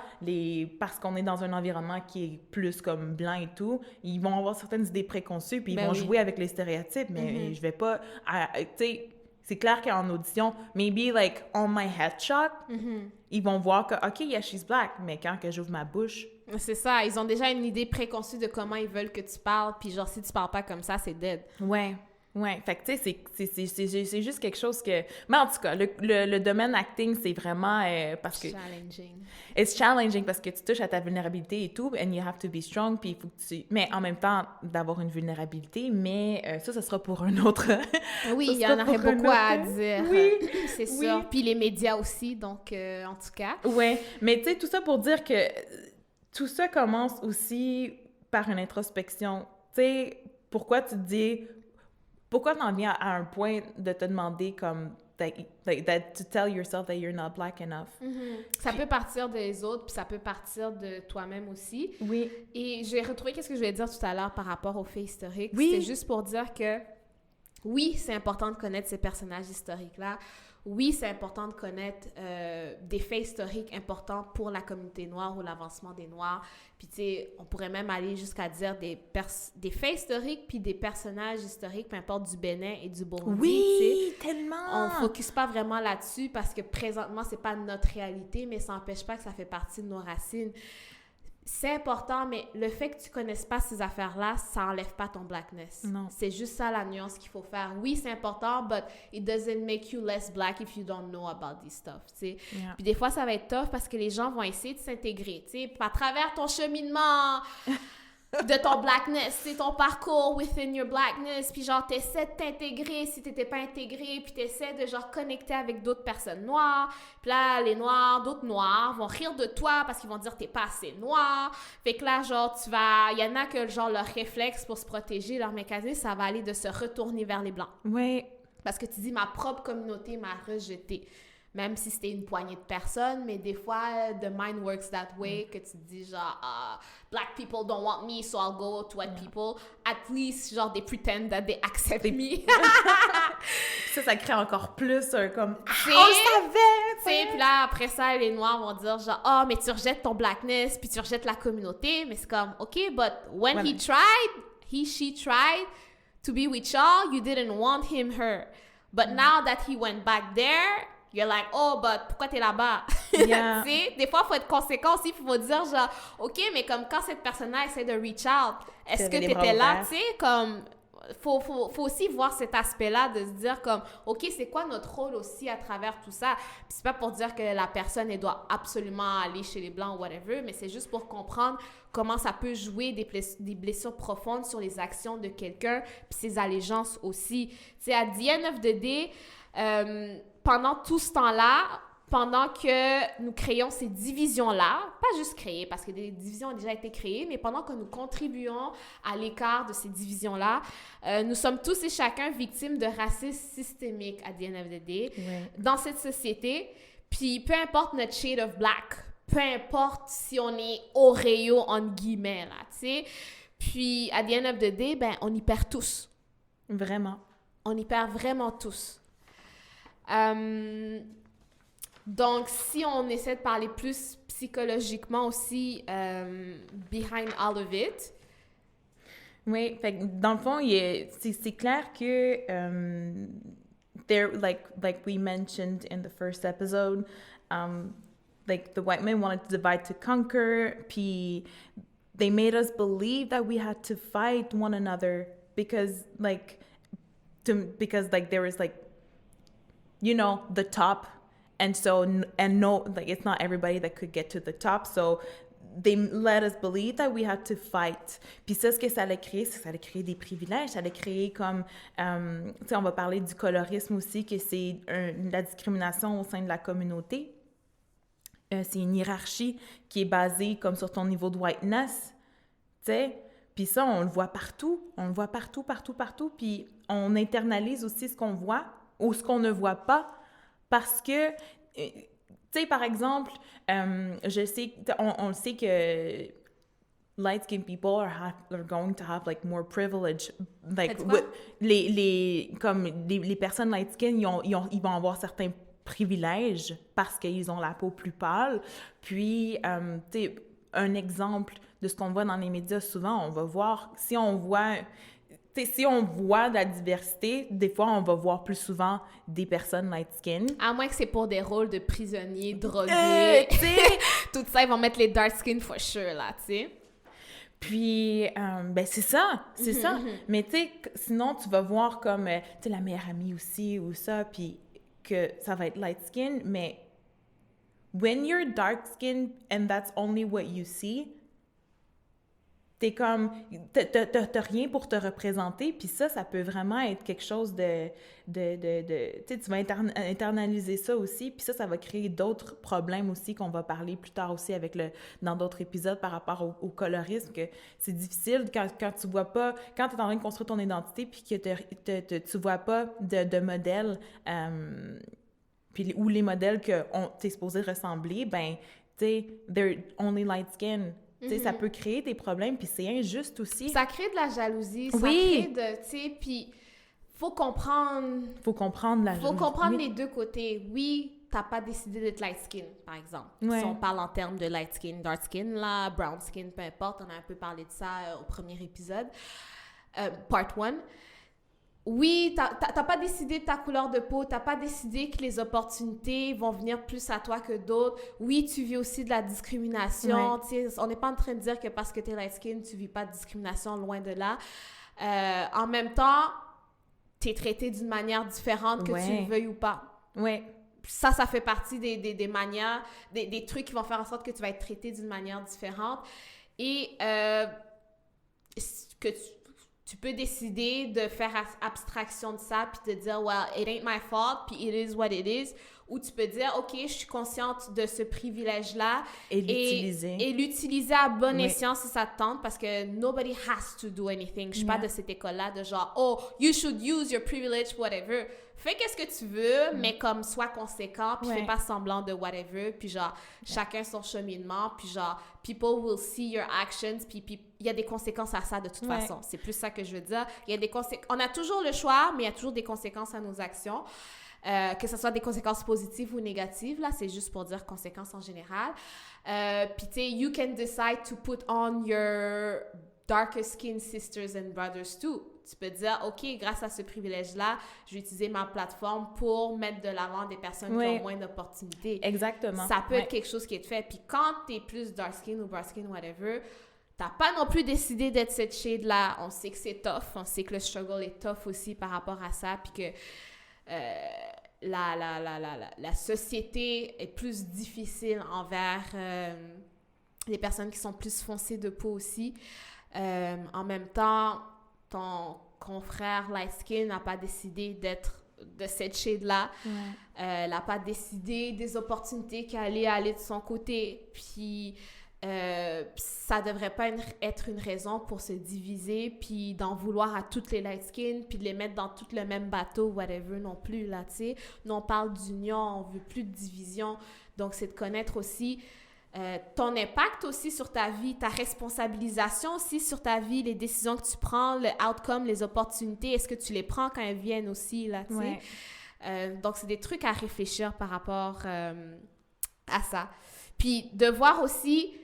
parce qu'on est dans un environnement qui est plus comme blanc et tout, ils vont avoir certaines idées préconçues, puis ils vont jouer avec les stéréotypes, mais je vais pas, tu sais, c'est clair qu'en audition, maybe like on my headshot, ils vont voir que, OK, yeah, she's black, mais quand que j'ouvre ma bouche... C'est ça, ils ont déjà une idée préconçue de comment ils veulent que tu parles, puis genre, si tu parles pas comme ça, c'est dead. Ouais, fait que tu sais, c'est juste quelque chose que... Mais en tout cas, le domaine acting, c'est vraiment parce que... Challenging. It's challenging parce que tu touches à ta vulnérabilité et tout, and you have to be strong, puis il faut que tu... Mais en même temps, d'avoir une vulnérabilité, mais ça sera pour un autre... Oui, il y en aurait beaucoup à dire. Oui, c'est sûr. Puis les médias aussi, donc en tout cas. Ouais, mais tu sais, tout ça pour dire que tout ça commence aussi par une introspection. Tu sais, pourquoi tu te dis... Pourquoi t'en viens à un point de te demander comme to tell yourself that you're not black enough? Ça peut partir des autres, puis ça peut partir de toi-même aussi. Oui. Et j'ai retrouvé qu'est-ce que je voulais dire tout à l'heure par rapport aux faits historiques. Oui. C'était juste pour dire que oui, c'est important de connaître ces personnages historiques-là. oui, c'est important de connaître des faits historiques importants pour la communauté noire ou l'avancement des Noirs. Puis, tu sais, on pourrait même aller jusqu'à dire des faits historiques puis des personnages historiques, peu importe, du Bénin et du Burundi. Oui, tellement! On ne focus pas vraiment là-dessus parce que présentement, c'est pas notre réalité, mais ça n'empêche pas que ça fait partie de nos racines. C'est important, mais le fait que tu connaisses pas ces affaires-là, ça enlève pas ton blackness. Non. C'est juste ça la nuance qu'il faut faire. Oui, c'est important, but it doesn't make you less black if you don't know about this stuff, tu sais. Yeah. Puis des fois, ça va être tough parce que les gens vont essayer de s'intégrer, tu sais, à travers ton cheminement de ton blackness, c'est ton parcours within your blackness, puis genre t'essaies de t'intégrer si t'étais pas intégré, puis t'essaies de genre connecter avec d'autres personnes noires, puis là les noirs, d'autres noirs vont rire de toi parce qu'ils vont dire t'es pas assez noir, fait que là genre il y en a que genre leur réflexe pour se protéger, leur mécanisme, ça va aller de se retourner vers les blancs. Oui. Parce que tu dis ma propre communauté m'a rejeté. Même si c'était une poignée de personnes, mais des fois, the mind works that way, que tu te dis genre, black people don't want me, so I'll go to white people. At least, genre, they pretend that they accept me. Ça crée encore plus comme, on savait! Puis là, après ça, les Noirs vont dire genre, mais tu rejettes ton blackness, puis tu rejettes la communauté. Mais c'est comme, OK, but when she tried to be with y'all, you didn't want him, her. But now that he went back there, you're like, oh, but pourquoi t'es là-bas? Yeah. Tu sais, des fois, il faut être conséquent aussi. Il faut dire, genre, OK, mais comme quand cette personne-là essaie de reach out, est-ce que t'étais là? Tu sais, comme, faut aussi voir cet aspect-là de se dire, comme, OK, c'est quoi notre rôle aussi à travers tout ça? Puis c'est pas pour dire que la personne, elle doit absolument aller chez les Blancs ou whatever, mais c'est juste pour comprendre comment ça peut jouer des blessures profondes sur les actions de quelqu'un, puis ses allégeances aussi. Tu sais, à the end of the day, pendant tout ce temps-là, pendant que nous créons ces divisions-là, pas juste créer, parce que des divisions ont déjà été créées, mais pendant que nous contribuons à l'écart de ces divisions-là, nous sommes tous et chacun victimes de racisme systémique, at the end of the day, dans cette société. Puis peu importe notre shade of black, peu importe si on est Oreo, entre guillemets, là, tu sais. Puis, at the end of the day, ben, on y perd tous. Vraiment. On y perd vraiment tous. Donc, si on essaie de parler plus psychologiquement aussi, behind all of it. Oui, fait que dans le fond, c'est clair que there, like we mentioned in the first episode, like the white men wanted to divide to conquer, puis they made us believe that we had to fight one another because there was like, you know, the top, and no, like it's not everybody that could get to the top, so they let us believe that we had to fight. Puis ça, ce que ça allait créer, c'est que ça allait créer des privilèges, ça allait créer comme, tu sais, on va parler du colorisme aussi, que c'est la discrimination au sein de la communauté. C'est une hiérarchie qui est basée comme sur ton niveau de whiteness, tu sais. Puis ça, on le voit partout, partout. Puis on internalise aussi ce qu'on voit ou ce qu'on ne voit pas parce que, tu sais, par exemple, je sais, on sait que light-skinned people are going to have, like, more privilege. Like, les personnes light-skinned, ils vont avoir certains privilèges parce qu'ils ont la peau plus pâle. Puis, tu sais, un exemple de ce qu'on voit dans les médias, souvent, on va voir, si on voit de la diversité, des fois, on va voir plus souvent des personnes light-skin. À moins que c'est pour des rôles de prisonniers, drogués, tu sais. Tout ça, ils vont mettre les dark-skin for sure, là, tu sais. Puis, ben c'est ça. Mais tu sais, sinon, tu vas voir comme, tu sais, la meilleure amie aussi, ou ça, puis que ça va être light-skin, mais when you're dark-skin and that's only what you see, t'es comme, t'as rien pour te représenter, puis ça peut vraiment être quelque chose de tu sais, tu vas internaliser ça aussi, puis ça va créer d'autres problèmes aussi qu'on va parler plus tard aussi dans d'autres épisodes par rapport au colorisme, que c'est difficile quand tu vois pas, quand t'es en train de construire ton identité, puis que tu vois pas de modèle, puis ou les modèles que t'es supposé ressembler, ben, tu sais, they're only light skin. Tu sais, ça peut créer des problèmes, puis c'est injuste aussi. Ça crée de la jalousie, ça oui. crée de, tu sais, puis faut comprendre... Faut comprendre Faut comprendre les deux côtés. Oui, t'as pas décidé d'être light skin, par exemple. Ouais. Si on parle en termes de light skin, dark skin, là, brown skin, peu importe, on a un peu parlé de ça au premier épisode, part 1. Oui, t'as pas décidé de ta couleur de peau, t'as pas décidé que les opportunités vont venir plus à toi que d'autres. Oui, tu vis aussi de la discrimination. Ouais. On n'est pas en train de dire que parce que t'es light skin, tu vis pas de discrimination, loin de là. En même temps, t'es traité d'une manière différente, que tu le veuilles ou pas. Oui. Ça fait partie des manières, des trucs qui vont faire en sorte que tu vas être traité d'une manière différente. Et que tu peux décider de faire abstraction de ça puis te dire, well, it ain't my fault, puis it is what it is. Ou tu peux dire, OK, je suis consciente de ce privilège-là. Et l'utiliser. Et l'utiliser à bon escient si ça te tente, parce que nobody has to do anything. Je suis pas de cette école-là de genre, oh, you should use your privilege, whatever. Fais qu'est-ce que tu veux, mais comme sois conséquent, puis fais pas semblant de whatever, puis genre, chacun son cheminement, puis genre, people will see your actions, puis il y a des conséquences à ça de toute façon. C'est plus ça que je veux dire. Il y a des on a toujours le choix, mais il y a toujours des conséquences à nos actions. Que ce soit des conséquences positives ou négatives, là, c'est juste pour dire conséquences en général. Puis, tu sais, you can decide to put on your darker skin sisters and brothers too. Tu peux dire, OK, grâce à ce privilège-là, je vais utiliser ma plateforme pour mettre de l'avant des personnes qui ont moins d'opportunités. Exactement. Ça peut être quelque chose qui est fait. Puis quand tu es plus dark skin ou brown skin, whatever, t'as pas non plus décidé d'être cette shade-là. On sait que c'est tough. On sait que le struggle est tough aussi par rapport à ça. Puis que la société est plus difficile envers les personnes qui sont plus foncées de peau aussi. En même temps, ton confrère light skin n'a pas décidé d'être de cette shade-là. Elle n'a pas décidé des opportunités qui allaient aller de son côté. Puis ça devrait pas être une raison pour se diviser puis d'en vouloir à toutes les light skin puis de les mettre dans tout le même bateau, whatever, non plus, là, tu sais. Nous, on parle d'union, on veut plus de division. Donc, c'est de connaître aussi ton impact aussi sur ta vie, ta responsabilisation aussi sur ta vie, les décisions que tu prends, le outcome, les opportunités, est-ce que tu les prends quand elles viennent aussi, là, tu sais. Donc, c'est des trucs à réfléchir par rapport à ça. Puis, de voir aussi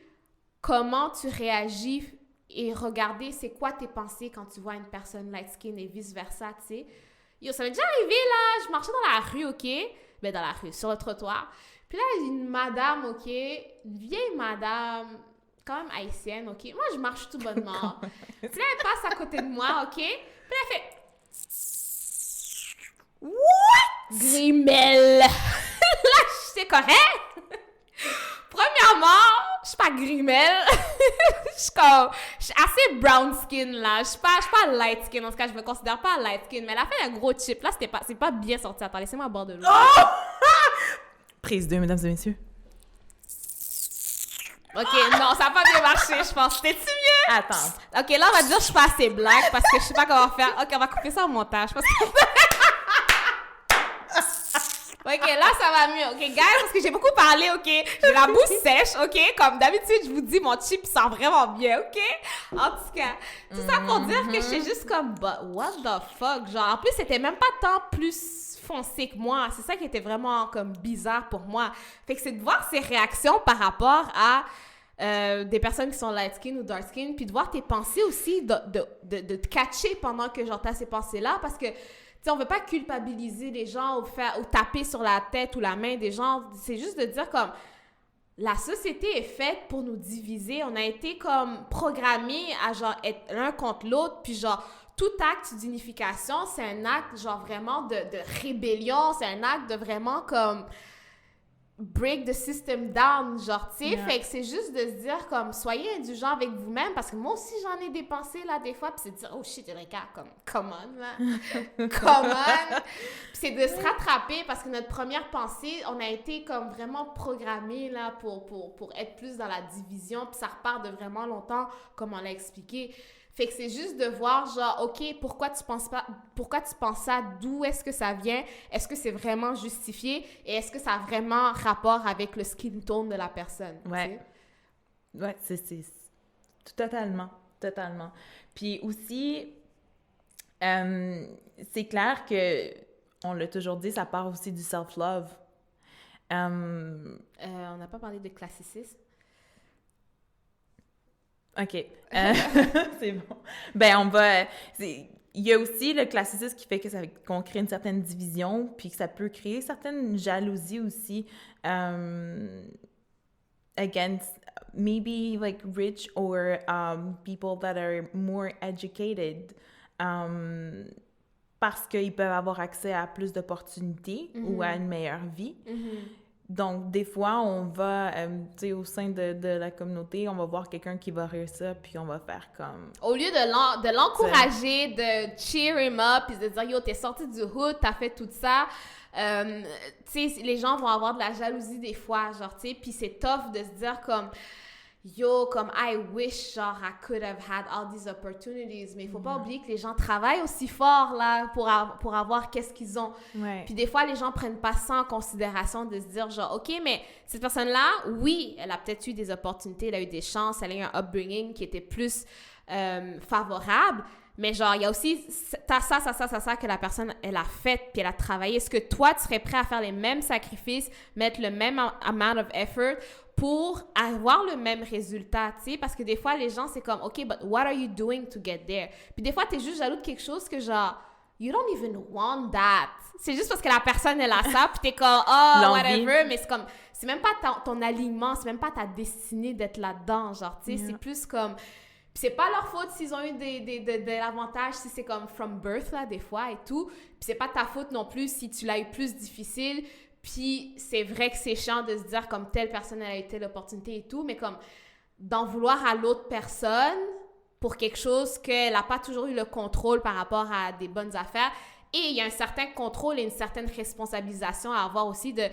comment tu réagis et regarder c'est quoi tes pensées quand tu vois une personne light skin et vice-versa, tu sais. Yo, ça m'est déjà arrivé, là, je marchais dans la rue, OK? Ben, dans la rue, sur le trottoir. Puis là, une madame, OK? Une vieille madame, quand même haïtienne, OK? Moi, je marche tout bonnement. Puis là, elle passe à côté de moi, OK? Puis là, elle fait... What? Grimelle! Là, c'est correct? Premièrement, je suis pas grimelle. Je suis assez brown skin, là. Je suis pas light skin. En tout cas, je me considère pas light skin. Mais elle a fait un gros chip. Là, c'est pas bien sorti. Attends, laissez-moi boire de l'eau. Oh! Prise 2, mesdames et messieurs. OK, non, ça n'a pas bien marché, je pense. C'était-tu mieux? Attends. OK, là, on va dire que je suis pas assez black parce que je sais pas comment faire. OK, on va couper ça au montage. Parce que... OK, là, ça va mieux. OK, guys, parce que j'ai beaucoup parlé, OK? J'ai la bouche sèche, OK? Comme d'habitude, je vous dis, mon chip sent vraiment bien, OK? En tout cas, tout ça pour dire que j'étais juste comme, but what the fuck? Genre, en plus, c'était même pas tant plus foncé que moi. C'est ça qui était vraiment, comme, bizarre pour moi. Fait que c'est de voir ses réactions par rapport à des personnes qui sont light skin ou dark skin, puis de voir tes pensées aussi, de te catcher pendant que, genre, t'as ces pensées-là, parce que on ne veut pas culpabiliser les gens ou taper sur la tête ou la main des gens. C'est juste de dire comme la société est faite pour nous diviser. On a été comme programmés à genre être l'un contre l'autre. Puis genre tout acte d'unification, c'est un acte genre vraiment de rébellion. C'est un acte de vraiment comme break the system down, genre, tu sais. Fait que c'est juste de se dire, comme, soyez indulgents avec vous-même, parce que moi aussi, j'en ai dépensé, là, des fois, puis c'est de dire, oh shit, Eureka, comme, come on, là. Come on. Puis c'est de se rattraper, parce que notre première pensée, on a été, comme, vraiment programmés, là, pour être plus dans la division, puis ça repart de vraiment longtemps, comme on l'a expliqué. Fait que c'est juste de voir, genre, OK, pourquoi tu penses ça? D'où est-ce que ça vient? Est-ce que c'est vraiment justifié? Et est-ce que ça a vraiment rapport avec le skin tone de la personne? Ouais. Ouais, c'est totalement. Puis aussi, C'est clair que, on l'a toujours dit, ça part aussi du self-love. On n'a pas parlé de classicisme. OK. C'est bon. Ben, on va... Il y a aussi le classicisme qui fait qu'on crée une certaine division, puis que ça peut créer certaines jalousies aussi against maybe like rich or people that are more educated parce qu'ils peuvent avoir accès à plus d'opportunités ou à une meilleure vie. Donc, des fois, on va, tu sais, au sein de la communauté, on va voir quelqu'un qui va réussir, puis on va faire comme... Au lieu de l'encourager, de cheer him up, puis de dire « Yo, t'es sorti du hood, t'as fait tout ça », tu sais, les gens vont avoir de la jalousie des fois, genre, tu sais, puis c'est tough de se dire comme... Yo, comme I wish, genre, I could have had all these opportunities. Mais il faut pas oublier que les gens travaillent aussi fort, là, pour avoir qu'est-ce qu'ils ont. Ouais. Puis des fois, les gens prennent pas ça en considération de se dire, genre, OK, mais cette personne-là, oui, elle a peut-être eu des opportunités, elle a eu des chances, elle a eu un upbringing qui était plus favorable. Mais genre, il y a aussi ça que la personne, elle a fait, puis elle a travaillé. Est-ce que toi, tu serais prêt à faire les mêmes sacrifices, mettre le même amount of effort pour avoir le même résultat, tu sais? Parce que des fois, les gens, c'est comme, OK, but what are you doing to get there? Puis des fois, t'es juste jaloux de quelque chose que genre, you don't even want that. C'est juste parce que la personne, elle a ça, puis t'es comme, oh, whatever, mais c'est comme, c'est même pas ton alignement, c'est même pas ta destinée d'être là-dedans, genre, tu sais, c'est plus comme... Puis c'est pas leur faute s'ils ont eu de l'avantage, si c'est comme from birth, là, des fois, et tout. Puis c'est pas ta faute non plus si tu l'as eu plus difficile. Puis c'est vrai que c'est chiant de se dire comme telle personne elle a eu telle opportunité et tout, mais comme d'en vouloir à l'autre personne pour quelque chose qu'elle n'a pas toujours eu le contrôle par rapport à des bonnes affaires. Et il y a un certain contrôle et une certaine responsabilisation à avoir aussi de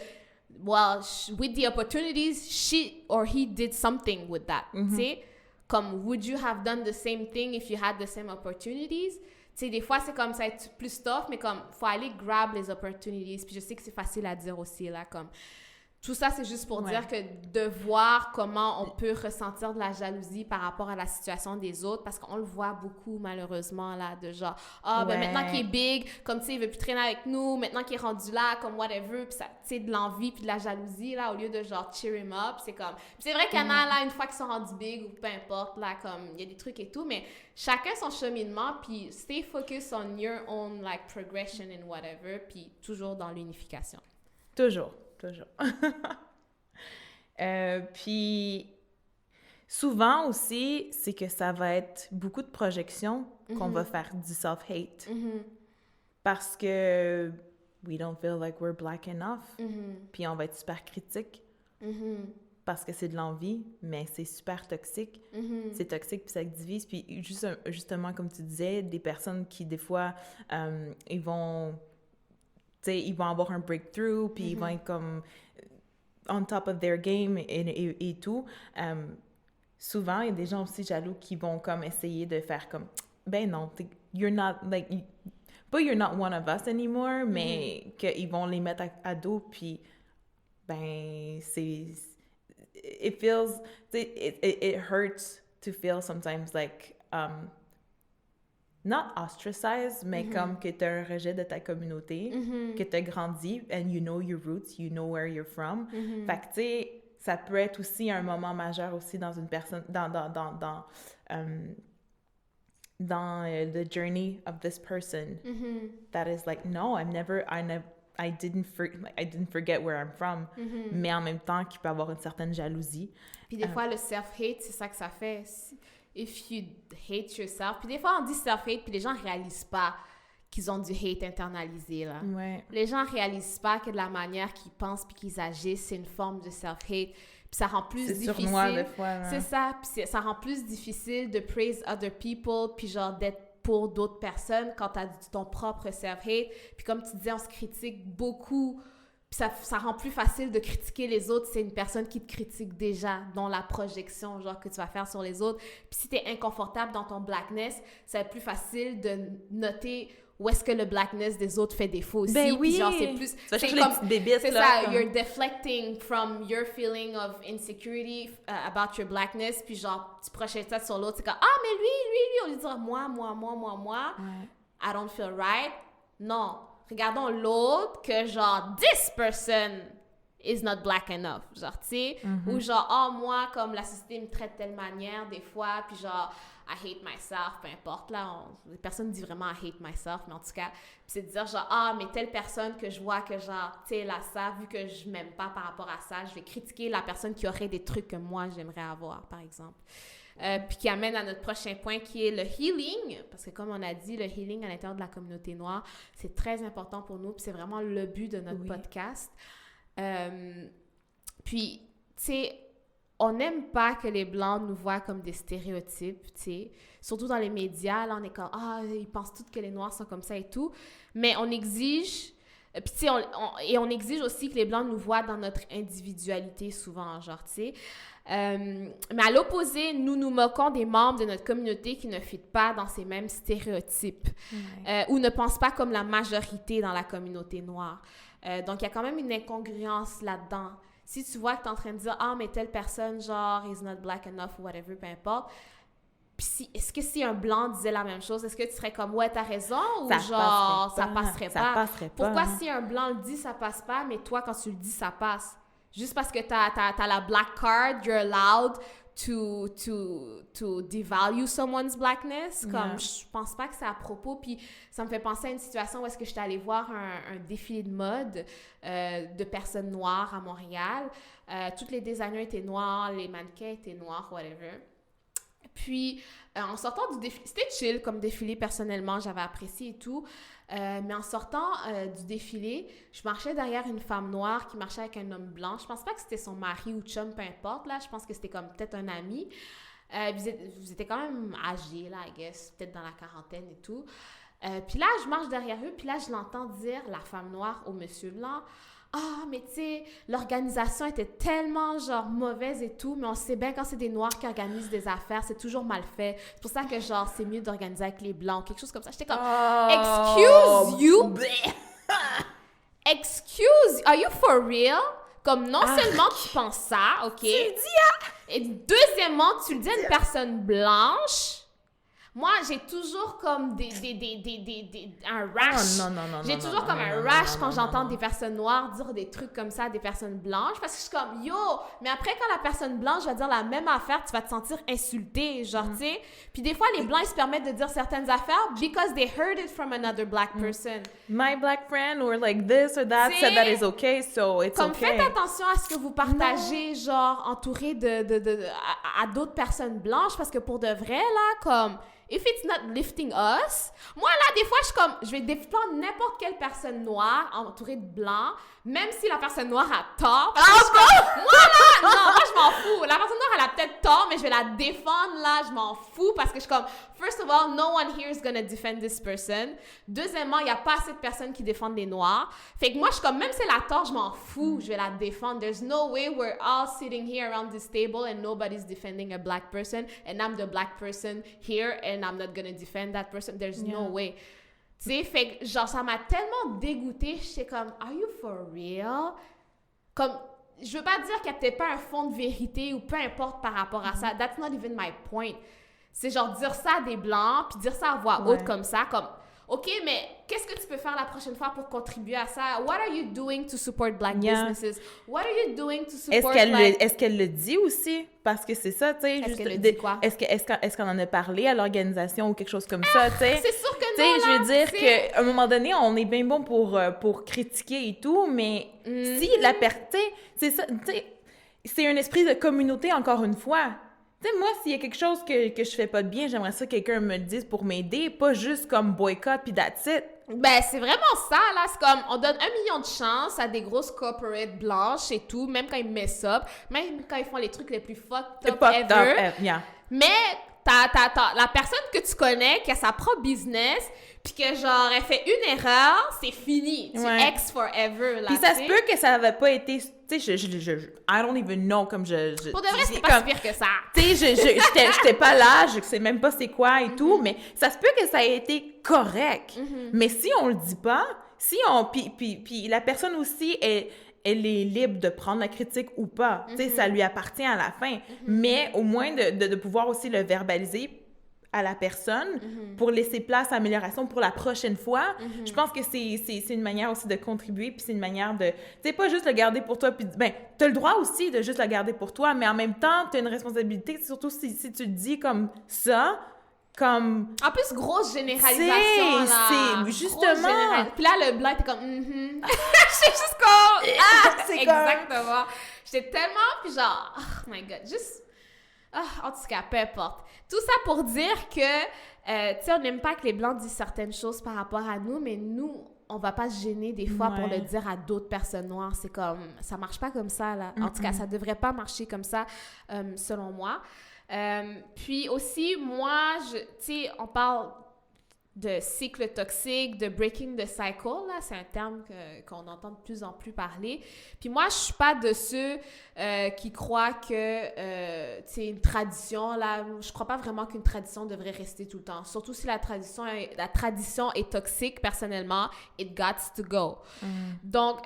well, with the opportunities, she or he did something with that. Tu sais, comme would you have done the same thing if you had the same opportunities? Tu sais, des fois, c'est comme ça être plus tough, mais comme, faut aller grab les opportunities. Puis je sais que c'est facile à dire aussi, là, comme... Tout ça, c'est juste pour dire que de voir comment on peut ressentir de la jalousie par rapport à la situation des autres, parce qu'on le voit beaucoup, malheureusement, là, de genre, ben maintenant qu'il est big, comme, tu sais, il veut plus traîner avec nous, maintenant qu'il est rendu là, comme whatever, puis ça, tu sais, de l'envie puis de la jalousie, là, au lieu de genre cheer him up, c'est comme... Puis c'est vrai qu'il y en a, là, une fois qu'ils sont rendus big, ou peu importe, là, comme, il y a des trucs et tout, mais chacun son cheminement, puis stay focused on your own, like, progression and whatever, puis toujours dans l'unification. Toujours. Puis souvent aussi, c'est que ça va être beaucoup de projections qu'on va faire du self-hate. Parce que we don't feel like we're black enough. Puis on va être super critique. Parce que c'est de l'envie, mais c'est super toxique. C'est toxique, puis ça divise. Puis justement, comme tu disais, des personnes qui, des fois, ils vont avoir un breakthrough, puis ils vont être comme on top of their game et tout. Souvent, il y a des gens aussi jaloux qui vont comme essayer de faire comme, ben non, you're not, like, pas you're not one of us anymore, mais qu'ils vont les mettre à dos, puis ben, it feels, it hurts to feel sometimes like, not ostracized, mais comme que tu as un rejet de ta communauté, que tu as grandi, and you know your roots, you know where you're from. Fait que, tu sais, ça peut être aussi un moment majeur aussi dans une personne, dans the journey of this person that is like, no, I didn't forget where I'm from, mais en même temps, qu'il peut avoir une certaine jalousie. Puis des fois, le self-hate, c'est ça que ça fait. If you hate yourself. Puis des fois, on dit self-hate, puis les gens réalisent pas qu'ils ont du hate internalisé, là. Ouais. Les gens réalisent pas que de la manière qu'ils pensent puis qu'ils agissent, c'est une forme de self-hate. Puis ça rend plus difficile. C'est surnois, des fois. Hein. C'est ça. Puis ça rend plus difficile de praise other people, puis genre d'être pour d'autres personnes quand t'as ton propre self-hate. Puis comme tu disais, on se critique beaucoup. Puis ça rend plus facile de critiquer les autres. C'est une personne qui te critique déjà, dans la projection genre que tu vas faire sur les autres. Puis si t'es inconfortable dans ton blackness, ça va être plus facile de noter où est-ce que le blackness des autres fait défaut aussi. Ben oui! Puis genre, c'est plus... Tu vas chercher les petites bébites, c'est là. ça, comme... you're deflecting from your feeling of insecurity about your blackness, puis genre, tu projettes ça sur l'autre, c'est comme, ah, mais lui, au lieu de dire moi. Ouais. I don't feel right. Non. Regardons l'autre que genre, this person is not black enough. Genre, tu sais, ou genre, oh, moi, comme la société me traite de telle manière des fois, puis genre, I hate myself, peu importe, là, personne dit vraiment I hate myself, mais en tout cas, c'est de dire genre, ah, mais telle personne que je vois que genre, tu sais, elle a ça, vu que je m'aime pas par rapport à ça, je vais critiquer la personne qui aurait des trucs que moi, j'aimerais avoir, par exemple. Puis qui amène à notre prochain point qui est le healing, parce que comme on a dit, le healing à l'intérieur de la communauté noire, c'est très important pour nous, puis c'est vraiment le but de notre podcast. Puis, tu sais, on n'aime pas que les Blancs nous voient comme des stéréotypes, tu sais. Surtout dans les médias, là, on est comme « Ah, ils pensent tous que les Noirs sont comme ça et tout. » Mais on exige... Puis, tu sais, on exige aussi que les Blancs nous voient dans notre individualité souvent, genre, tu sais. Mais à l'opposé, nous nous moquons des membres de notre communauté qui ne fit pas dans ces mêmes stéréotypes ou ne pensent pas comme la majorité dans la communauté noire. Donc, il y a quand même une incongruence là-dedans. Si tu vois que tu es en train de dire « Ah, mais telle personne, genre, is not black enough » ou whatever, peu importe. Puis est-ce que si un Blanc disait la même chose, est-ce que tu serais comme « Ouais, t'as raison » ou genre « Ça passerait pas ». Pourquoi si un Blanc le dit, ça passe pas, mais toi, quand tu le dis, ça passe? Juste parce que t'as la black card, you're allowed to devalue someone's blackness. Comme, je pense pas que c'est à propos. Puis ça me fait penser à une situation où est-ce que j'étais allée voir un défilé de mode de personnes noires à Montréal. Tous les designers étaient noirs, les mannequins étaient noirs, whatever. Puis, en sortant du défilé, c'était chill comme défilé personnellement, j'avais apprécié et tout. Mais en sortant du défilé, je marchais derrière une femme noire qui marchait avec un homme blanc. Je pense pas que c'était son mari ou chum, peu importe, là. Je pense que c'était comme peut-être un ami. Vous étiez quand même âgés, là, I guess, peut-être dans la quarantaine et tout. Puis là, je marche derrière eux, puis là, je l'entends dire, la femme noire au monsieur blanc, « Ah, mais tu sais, l'organisation était tellement, genre, mauvaise et tout, mais on sait bien quand c'est des Noirs qui organisent des affaires, c'est toujours mal fait. C'est pour ça que, genre, c'est mieux d'organiser avec les Blancs, quelque chose comme ça. » J'étais comme, « Excuse you? Excuse, are you for real? » Comme, non seulement tu penses ça, OK? Tu le dis et deuxièmement, tu le dis à une personne blanche. Moi, j'ai toujours comme un rash. J'ai toujours comme un rash quand j'entends des personnes noires dire des trucs comme ça à des personnes blanches. Parce que je suis comme, yo, mais après, quand la personne blanche va dire la même affaire, tu vas te sentir insulté, genre, tu sais. Puis des fois, les blancs, ils se permettent de dire certaines affaires because they heard it from another black person. My black friend or like this or that said that is okay, so it's comme okay. Faites attention à ce que vous partagez, genre, entouré à d'autres personnes blanches, parce que pour de vrai, là, comme... If it's not lifting us, moi là, des fois, je vais défendre n'importe quelle personne noire entourée de blancs, même si la personne noire a tort. Moi là, non, moi je m'en fous. La personne noire, elle a peut-être tort, mais je vais la défendre là, je m'en fous parce que je suis comme, first of all, no one here is gonna defend this person. Deuxièmement, il n'y a pas assez de personnes qui défendent les noirs. Fait que moi, je suis comme, même si elle a tort, je m'en fous, je vais la défendre. There's no way we're all sitting here around this table and nobody's defending a black person and I'm the black person here and I'm not gonna defend that person. There's no way. Tu sais, fait que, genre, ça m'a tellement dégoûtée. J'étais comme, are you for real? Comme, je veux pas dire qu'il y a peut-être pas un fond de vérité ou peu importe par rapport à ça. That's not even my point. C'est genre dire ça à des Blancs, puis dire ça à voix haute comme ça, comme, OK, mais qu'est-ce que tu peux faire la prochaine fois pour contribuer à ça? What are you doing to support black businesses? What are you doing to support Est-ce qu'elle le dit aussi? Parce que c'est ça, tu sais. Est-ce qu'elle le dit quoi? Est-ce qu'on en a parlé à l'organisation ou quelque chose comme ça, tu sais? C'est sûr que non, tu sais, je veux dire qu'à un moment donné, on est bien bon pour critiquer et tout, mais si la personne, c'est ça, tu sais, c'est un esprit de communauté, encore une fois. Tu sais, moi, s'il y a quelque chose que je fais pas de bien, j'aimerais ça que quelqu'un me le dise pour m'aider, pas juste comme boycott puis that's it. Ben, c'est vraiment ça, là. C'est comme, on donne 1 million de chances à des grosses corporates blanches et tout, même quand ils mess up, même quand ils font les trucs les plus fucked up ever. Mais la personne que tu connais, qui a sa propre business, puis que genre, elle fait une erreur, c'est fini. Tu ex forever, là. Puis ça se peut que ça n'avait pas été... Tu sais, I don't even know, comme Pour de vrai, c'était pas si pire que ça. Tu sais, j'étais pas là, je sais même pas c'est quoi et tout, mais ça se peut que ça ait été correct. Mais si on le dit pas, puis la personne aussi, elle est libre de prendre la critique ou pas. Tu sais, ça lui appartient à la fin. Mais au moins de pouvoir aussi le verbaliser à la personne pour laisser place à l'amélioration pour la prochaine fois. Je pense que c'est une manière aussi de contribuer, puis c'est une manière de... Tu sais, pas juste le garder pour toi, puis... Ben, t'as le droit aussi de juste le garder pour toi, mais en même temps, t'as une responsabilité, surtout si tu te dis comme ça, comme... En plus, grosse généralisation, là. C'est justement... Puis là, le blanc était comme... J'étais juste comme... c'est exactement. J'étais tellement... Puis genre... Oh my God. Juste... en tout cas, peu importe. Tout ça pour dire que... tu sais, on n'aime pas que les blancs disent certaines choses par rapport à nous, mais nous, on va pas se gêner des fois pour le dire à d'autres personnes noires. C'est comme... Ça marche pas comme ça, là. En tout cas, ça devrait pas marcher comme ça, selon moi. Puis aussi, moi, tu sais, on parle de cycle toxique, de breaking the cycle, là, c'est un terme qu'on entend de plus en plus parler. Puis moi, je suis pas de ceux qui croient que, tu sais, une tradition, là, je crois pas vraiment qu'une tradition devrait rester tout le temps. Surtout si la tradition est toxique, personnellement, it gots to go. Donc,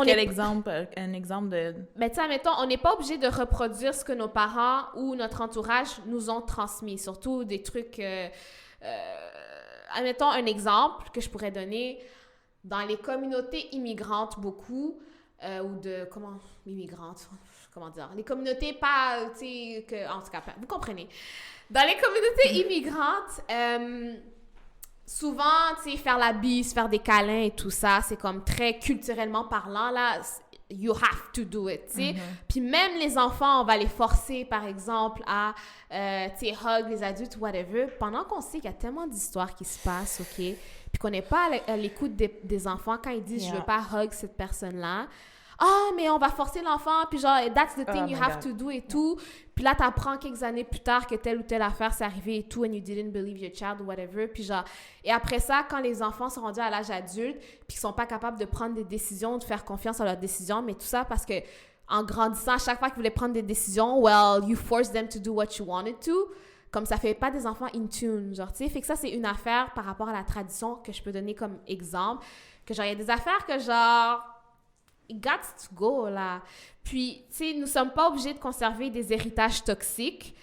Quel exemple? Un exemple de... Mais tu sais, admettons, on n'est pas obligé de reproduire ce que nos parents ou notre entourage nous ont transmis. Surtout des trucs... admettons un exemple que je pourrais donner. Dans les communautés immigrantes, beaucoup, ou de... Immigrantes, comment dire? Les communautés pas... Tu sais, en tout cas, vous comprenez. Dans les communautés immigrantes... souvent, tu sais, faire la bise, faire des câlins et tout ça, c'est comme très culturellement parlant, là, you have to do it, tu sais. Puis même les enfants, on va les forcer, par exemple, à, tu sais, hug les adultes, whatever, pendant qu'on sait qu'il y a tellement d'histoires qui se passent, OK? Puis qu'on n'est pas à l'écoute des enfants quand ils disent « je veux pas hug cette personne-là ». Ah, mais on va forcer l'enfant, puis genre, that's the thing you have to do et tout. Puis là, t'apprends quelques années plus tard que telle ou telle affaire s'est arrivée et tout, and you didn't believe your child ou whatever. Puis genre, et après ça, quand les enfants sont rendus à l'âge adulte, puis qu'ils sont pas capables de prendre des décisions, de faire confiance à leurs décisions, mais tout ça parce que en grandissant, à chaque fois qu'ils voulaient prendre des décisions, well, you forced them to do what you wanted to. Comme ça fait pas des enfants in tune, genre, tu sais. Fait que ça, c'est une affaire par rapport à la tradition que je peux donner comme exemple. Que genre, il y a des affaires que genre... It got to go, là. Puis, tu sais, nous sommes pas obligés de conserver des héritages toxiques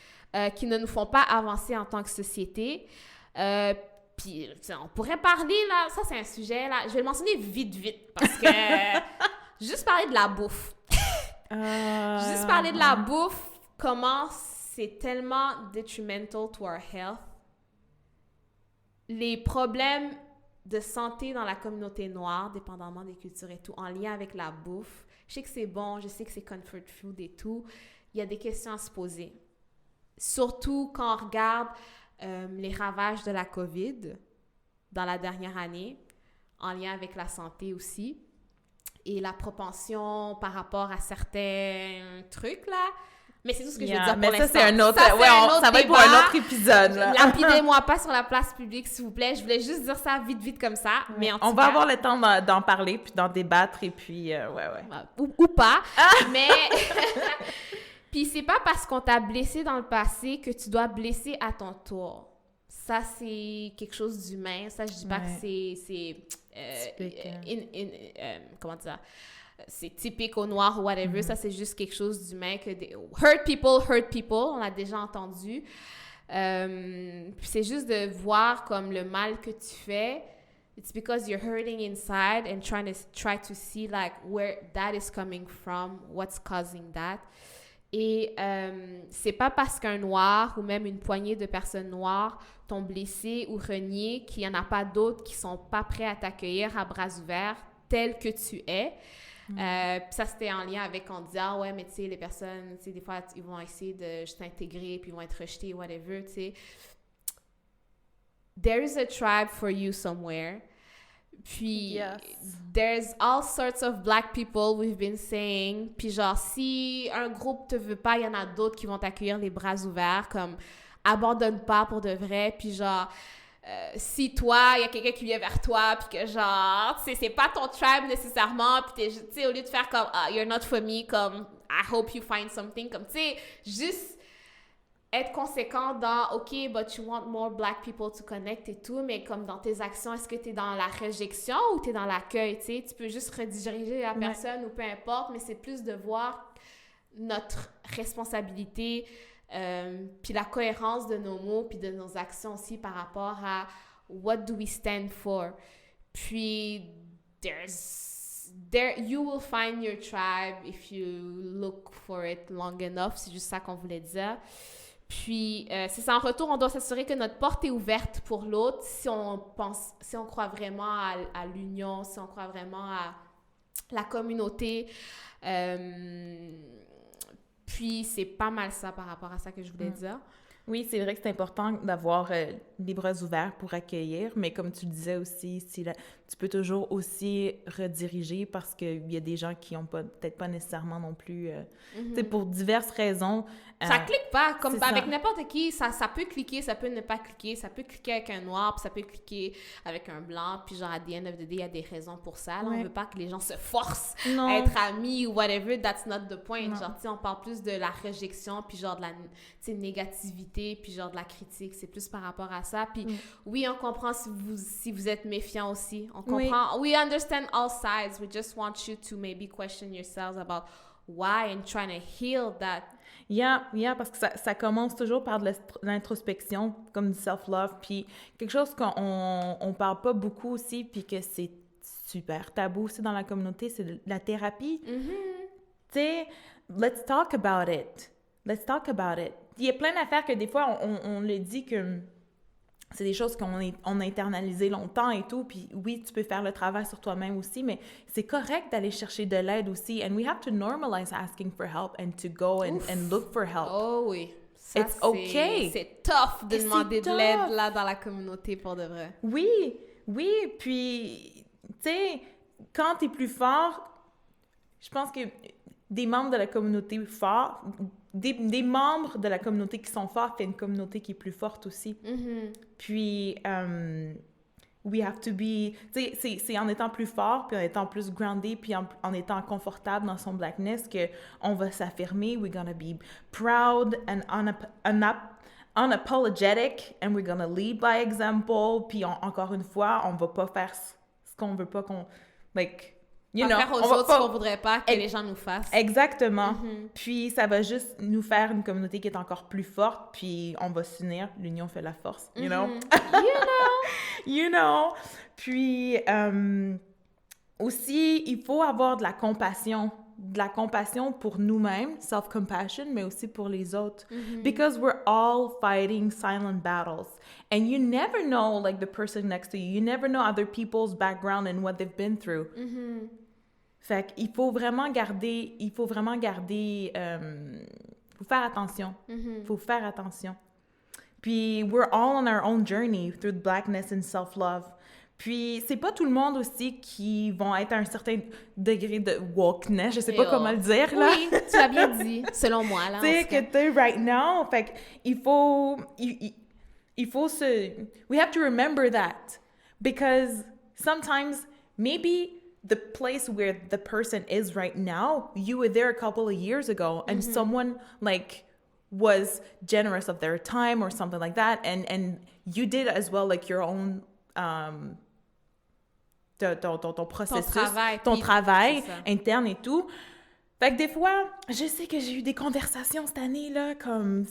qui ne nous font pas avancer en tant que société. Puis, on pourrait parler, là, ça, c'est un sujet, là, je vais le mentionner vite, parce que juste parler de la bouffe. Juste parler de la bouffe, comment c'est tellement detrimental to our health. Les problèmes de santé dans la communauté noire, dépendamment des cultures et tout, en lien avec la bouffe. Je sais que c'est bon, je sais que c'est comfort food et tout. Il y a des questions à se poser. Surtout quand on regarde les ravages de la COVID dans la dernière année, en lien avec la santé aussi, et la propension par rapport à certains trucs, là. Mais c'est tout ce que je veux dire pour l'instant. Mais ça, c'est un autre... Ça va être pour un autre épisode, là. Lapidez-moi pas sur la place publique, s'il vous plaît. Je voulais juste dire ça vite comme ça. Ouais. Mais en tout cas, on va avoir le temps d'en parler, puis d'en débattre, et puis... Ou pas. Mais... Puis c'est pas parce qu'on t'a blessé dans le passé que tu dois blesser à ton tour. Ça, c'est quelque chose d'humain. Ça, je dis pas que c'est comment dire? C'est typique au noir ou whatever. Ça, c'est juste quelque chose d'humain. Hurt people. On l'a déjà entendu. Puis c'est juste de voir comme le mal que tu fais. It's because you're hurting inside and try to see like where that is coming from, what's causing that. Et c'est pas parce qu'un noir ou même une poignée de personnes noires t'ont blessé ou renié qu'il y en a pas d'autres qui sont pas prêts à t'accueillir à bras ouverts tel que tu es. Puis ça, c'était en lien avec on disait « Ah ouais, mais tu sais, les personnes, tu sais, des fois, ils vont essayer de juste t'intégrer puis ils vont être rejetés, whatever, tu sais. » There is a tribe for you somewhere. Puis, there's all sorts of black people, we've been saying. Puis genre, si un groupe te veut pas, il y en a d'autres qui vont t'accueillir les bras ouverts, comme abandonne pas pour de vrai. Puis genre, si toi, il y a quelqu'un qui vient vers toi, puis que genre, tu sais, c'est pas ton tribe nécessairement, puis tu sais, au lieu de faire comme you're not for me, comme I hope you find something, comme tu sais, juste être conséquent dans OK, but you want more black people to connect et tout, mais comme dans tes actions, est-ce que tu es dans la réjection ou tu es dans l'accueil, tu sais? Tu peux juste rediriger la personne ou peu importe, mais c'est plus de voir notre responsabilité puis la cohérence de nos mots puis de nos actions aussi par rapport à what do we stand for. Puis you will find your tribe if you look for it long enough. C'est juste ça qu'on voulait dire. Puis, c'est ça, en retour, on doit s'assurer que notre porte est ouverte pour l'autre si on croit vraiment à l'union, si on croit vraiment à la communauté. Puis, c'est pas mal ça par rapport à ça que je voulais dire. Oui, c'est vrai que c'est important d'avoir les bras ouverts pour accueillir, mais comme tu le disais aussi, tu peux toujours aussi rediriger parce qu'il y a des gens qui n'ont peut-être pas nécessairement non plus, tu sais, pour diverses raisons. Ça clique pas, comme avec n'importe qui, ça peut cliquer, ça peut ne pas cliquer, ça peut cliquer avec un noir, puis ça peut cliquer avec un blanc, puis genre, à the end of the day, il y a des raisons pour ça. Là, on veut pas que les gens se forcent à être amis ou whatever, that's not the point. Non. Genre, tu sais, on parle plus de la réjection, puis genre de la, tu sais, négativité, puis genre de la critique, c'est plus par rapport à ça. Puis oui, on comprend si vous êtes méfiant aussi. On comprend, we understand all sides, we just want you to maybe question yourselves about why and trying to heal that. Yeah, parce que ça commence toujours par de l'introspection, comme du self-love, puis quelque chose qu'on parle pas beaucoup aussi, puis que c'est super tabou aussi dans la communauté, c'est la thérapie. Tu sais, let's talk about it. Il y a plein d'affaires que des fois, on le dit que c'est des choses qu'on a internalisées longtemps et tout, puis oui, tu peux faire le travail sur toi-même aussi, mais c'est correct d'aller chercher de l'aide aussi, and we have to normalize asking for help and to go and look for help. Oh oui. Ça, It's okay. C'est tough de demander de l'aide là dans la communauté pour de vrai. Oui, puis, tu sais, quand t'es plus fort, je pense que des membres de la communauté forts, des membres de la communauté qui sont forts, fait une communauté qui est plus forte aussi. Puis, we have to be... Tu sais, c'est en étant plus fort, puis en étant plus grounded, puis en étant confortable dans son blackness qu'on va s'affirmer. We're gonna be proud and unapologetic, and we're gonna lead by example. Puis, encore une fois, on va pas faire ce qu'on veut pas qu'on... Like... faire aux autres ce qu'on voudrait pas que les gens nous fassent. Exactement. Puis ça va juste nous faire une communauté qui est encore plus forte, puis on va s'unir. L'union fait la force, you know? You know? Puis aussi, il faut avoir de la compassion pour nous-mêmes, self-compassion, mais aussi pour les autres. Because we're all fighting silent battles. And you never know, like, the person next to you. You never know other people's background and what they've been through. Fait qu'il faut vraiment garder, faut faire attention. Faut faire attention. Puis, we're all on our own journey through blackness and self-love. Puis, c'est pas tout le monde aussi qui vont être à un certain degré de wokeness, je sais pas comment le dire, là. Oui, tu l'as bien dit, selon moi, là. Tu sais, que t'es right now. Fait qu'il faut we have to remember that. Because sometimes, maybe the place where the person is right now, you were there a couple of years ago, and someone, like, was generous of their time or something like that, and you did as well, like, your own... ton processus, ton travail interne et tout. Fait que des fois, je sais que j'ai eu des conversations cette année-là, comme...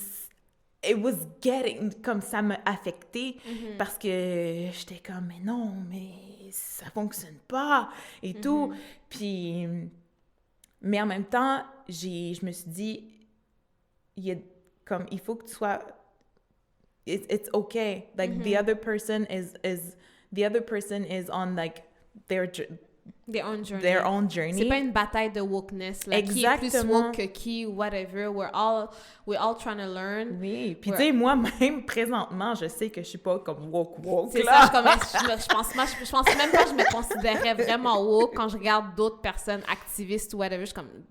It was getting... Comme ça m'a affectée, parce que j'étais comme, mais non, mais ça fonctionne pas, et tout. Puis... Mais en même temps, je me suis dit, il faut que tu sois... It's okay. Like, the other person is on, like, their own journey. C'est pas une bataille de wokeness, là. Exactement. Qui est plus woke que qui, whatever. We're all trying to learn. Oui. Puis, tu sais, moi-même, présentement, je sais que je suis pas comme woke, c'est là. Ça, je pense même pas que je me considérais vraiment woke quand je regarde d'autres personnes activistes ou whatever.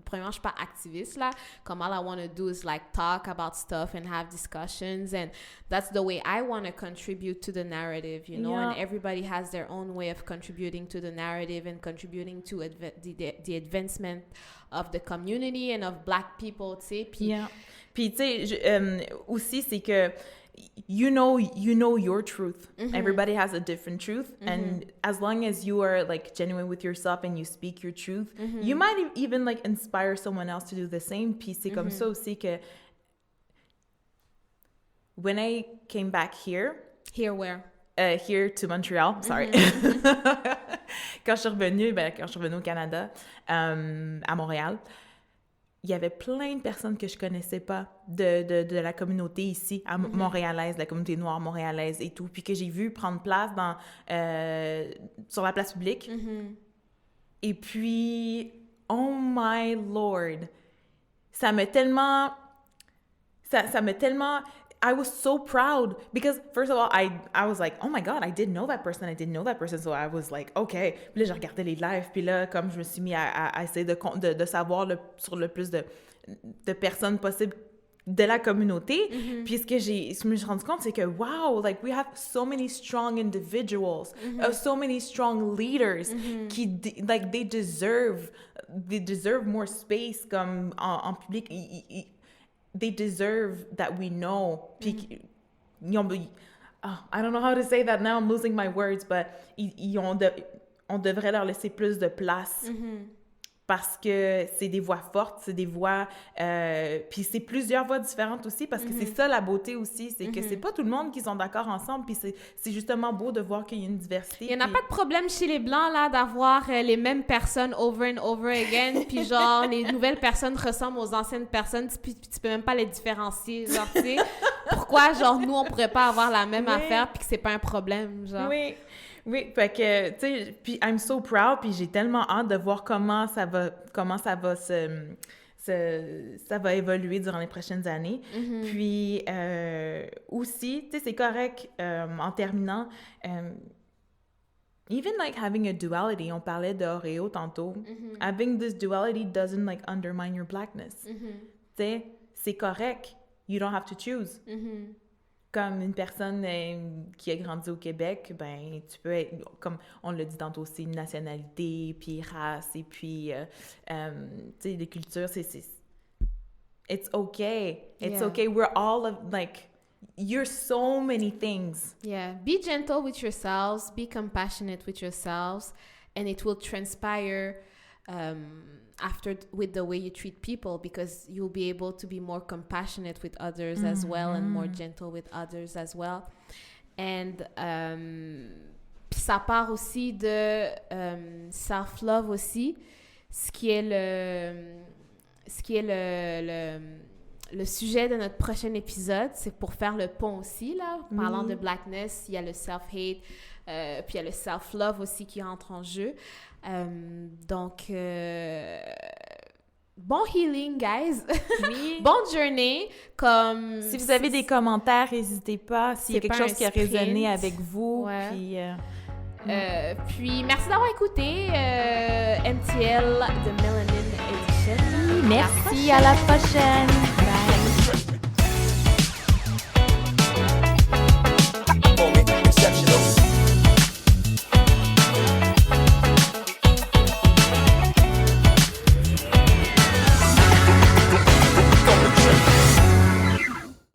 Premièrement, je suis pas activiste, là. Comme all I want to do is, like, talk about stuff and have discussions. And that's the way I want to contribute to the narrative, you know? Yeah. And everybody has their own way of contributing to the narrative and contributing to the advancement of the community and of Black people, tu sais. Puis, tu sais, aussi, c'est que you know your truth. Everybody has a different truth. And as long as you are, like, genuine with yourself and you speak your truth, you might even, like, inspire someone else to do the same. Puis c'est comme ça aussi que when I came back here... Here where? Here to Montreal, sorry. Quand je suis revenue au Canada, à Montréal, il y avait plein de personnes que je connaissais pas de la communauté ici, montréalaise, la communauté noire montréalaise et tout, puis que j'ai vu prendre place sur la place publique. Et puis, oh my Lord, ça m'a tellement... I was so proud because, first of all, I was like, oh my God, I didn't know that person. So I was like, okay. Puis là, je regardais les lives. Puis là, comme je me suis mis à essayer de savoir sur le plus de personnes possibles de la communauté. Puis ce que je me suis rendu compte, c'est que, wow, like, we have so many strong individuals, so many strong leaders qui, like, they deserve more space comme en public. They deserve that we know. Puis, I don't know how to say that now, I'm losing my words, but on devrait leur laisser plus de place parce que c'est des voix fortes, c'est des voix... puis c'est plusieurs voix différentes aussi parce que c'est ça la beauté aussi, c'est que c'est pas tout le monde qui sont d'accord ensemble, puis c'est justement beau de voir qu'il y a une diversité. Il y en a pas de problème chez les Blancs, là, d'avoir les mêmes personnes over and over again, puis genre, les nouvelles personnes ressemblent aux anciennes personnes, puis tu peux même pas les différencier, genre, tu sais. Pourquoi, genre, nous, on pourrait pas avoir la même affaire, puis que c'est pas un problème, genre. Oui, fait que, tu sais, puis I'm so proud, puis j'ai tellement hâte de voir comment ça va évoluer durant les prochaines années. Puis aussi, tu sais, c'est correct, en terminant, even like having a duality, on parlait de Oreo tantôt, having this duality doesn't like undermine your blackness. Tu sais, c'est correct, you don't have to choose. Comme une personne qui a grandi au Québec, ben tu peux être, comme on l'a dit tantôt aussi, nationalité, puis race, et puis, tu sais, les cultures, c'est... It's okay. It's okay. We're all, like, you're so many things. Yeah. Be gentle with yourselves. Be compassionate with yourselves. And it will transpire after with the way you treat people, because you'll be able to be more compassionate with others as well, and more gentle with others as well. And ça part aussi de self-love aussi, ce qui est le sujet de notre prochain épisode. C'est pour faire le pont aussi, là. Parlant de blackness, il y a le self-hate, puis il y a le self-love aussi qui entre en jeu. Donc, bon healing, guys. Oui. Bonne journée. Comme si vous avez des commentaires, n'hésitez pas. S'il y a quelque chose qui a résonné avec vous. Puis, puis, merci d'avoir écouté MTL The Melanin Edition. Merci, à la prochaine.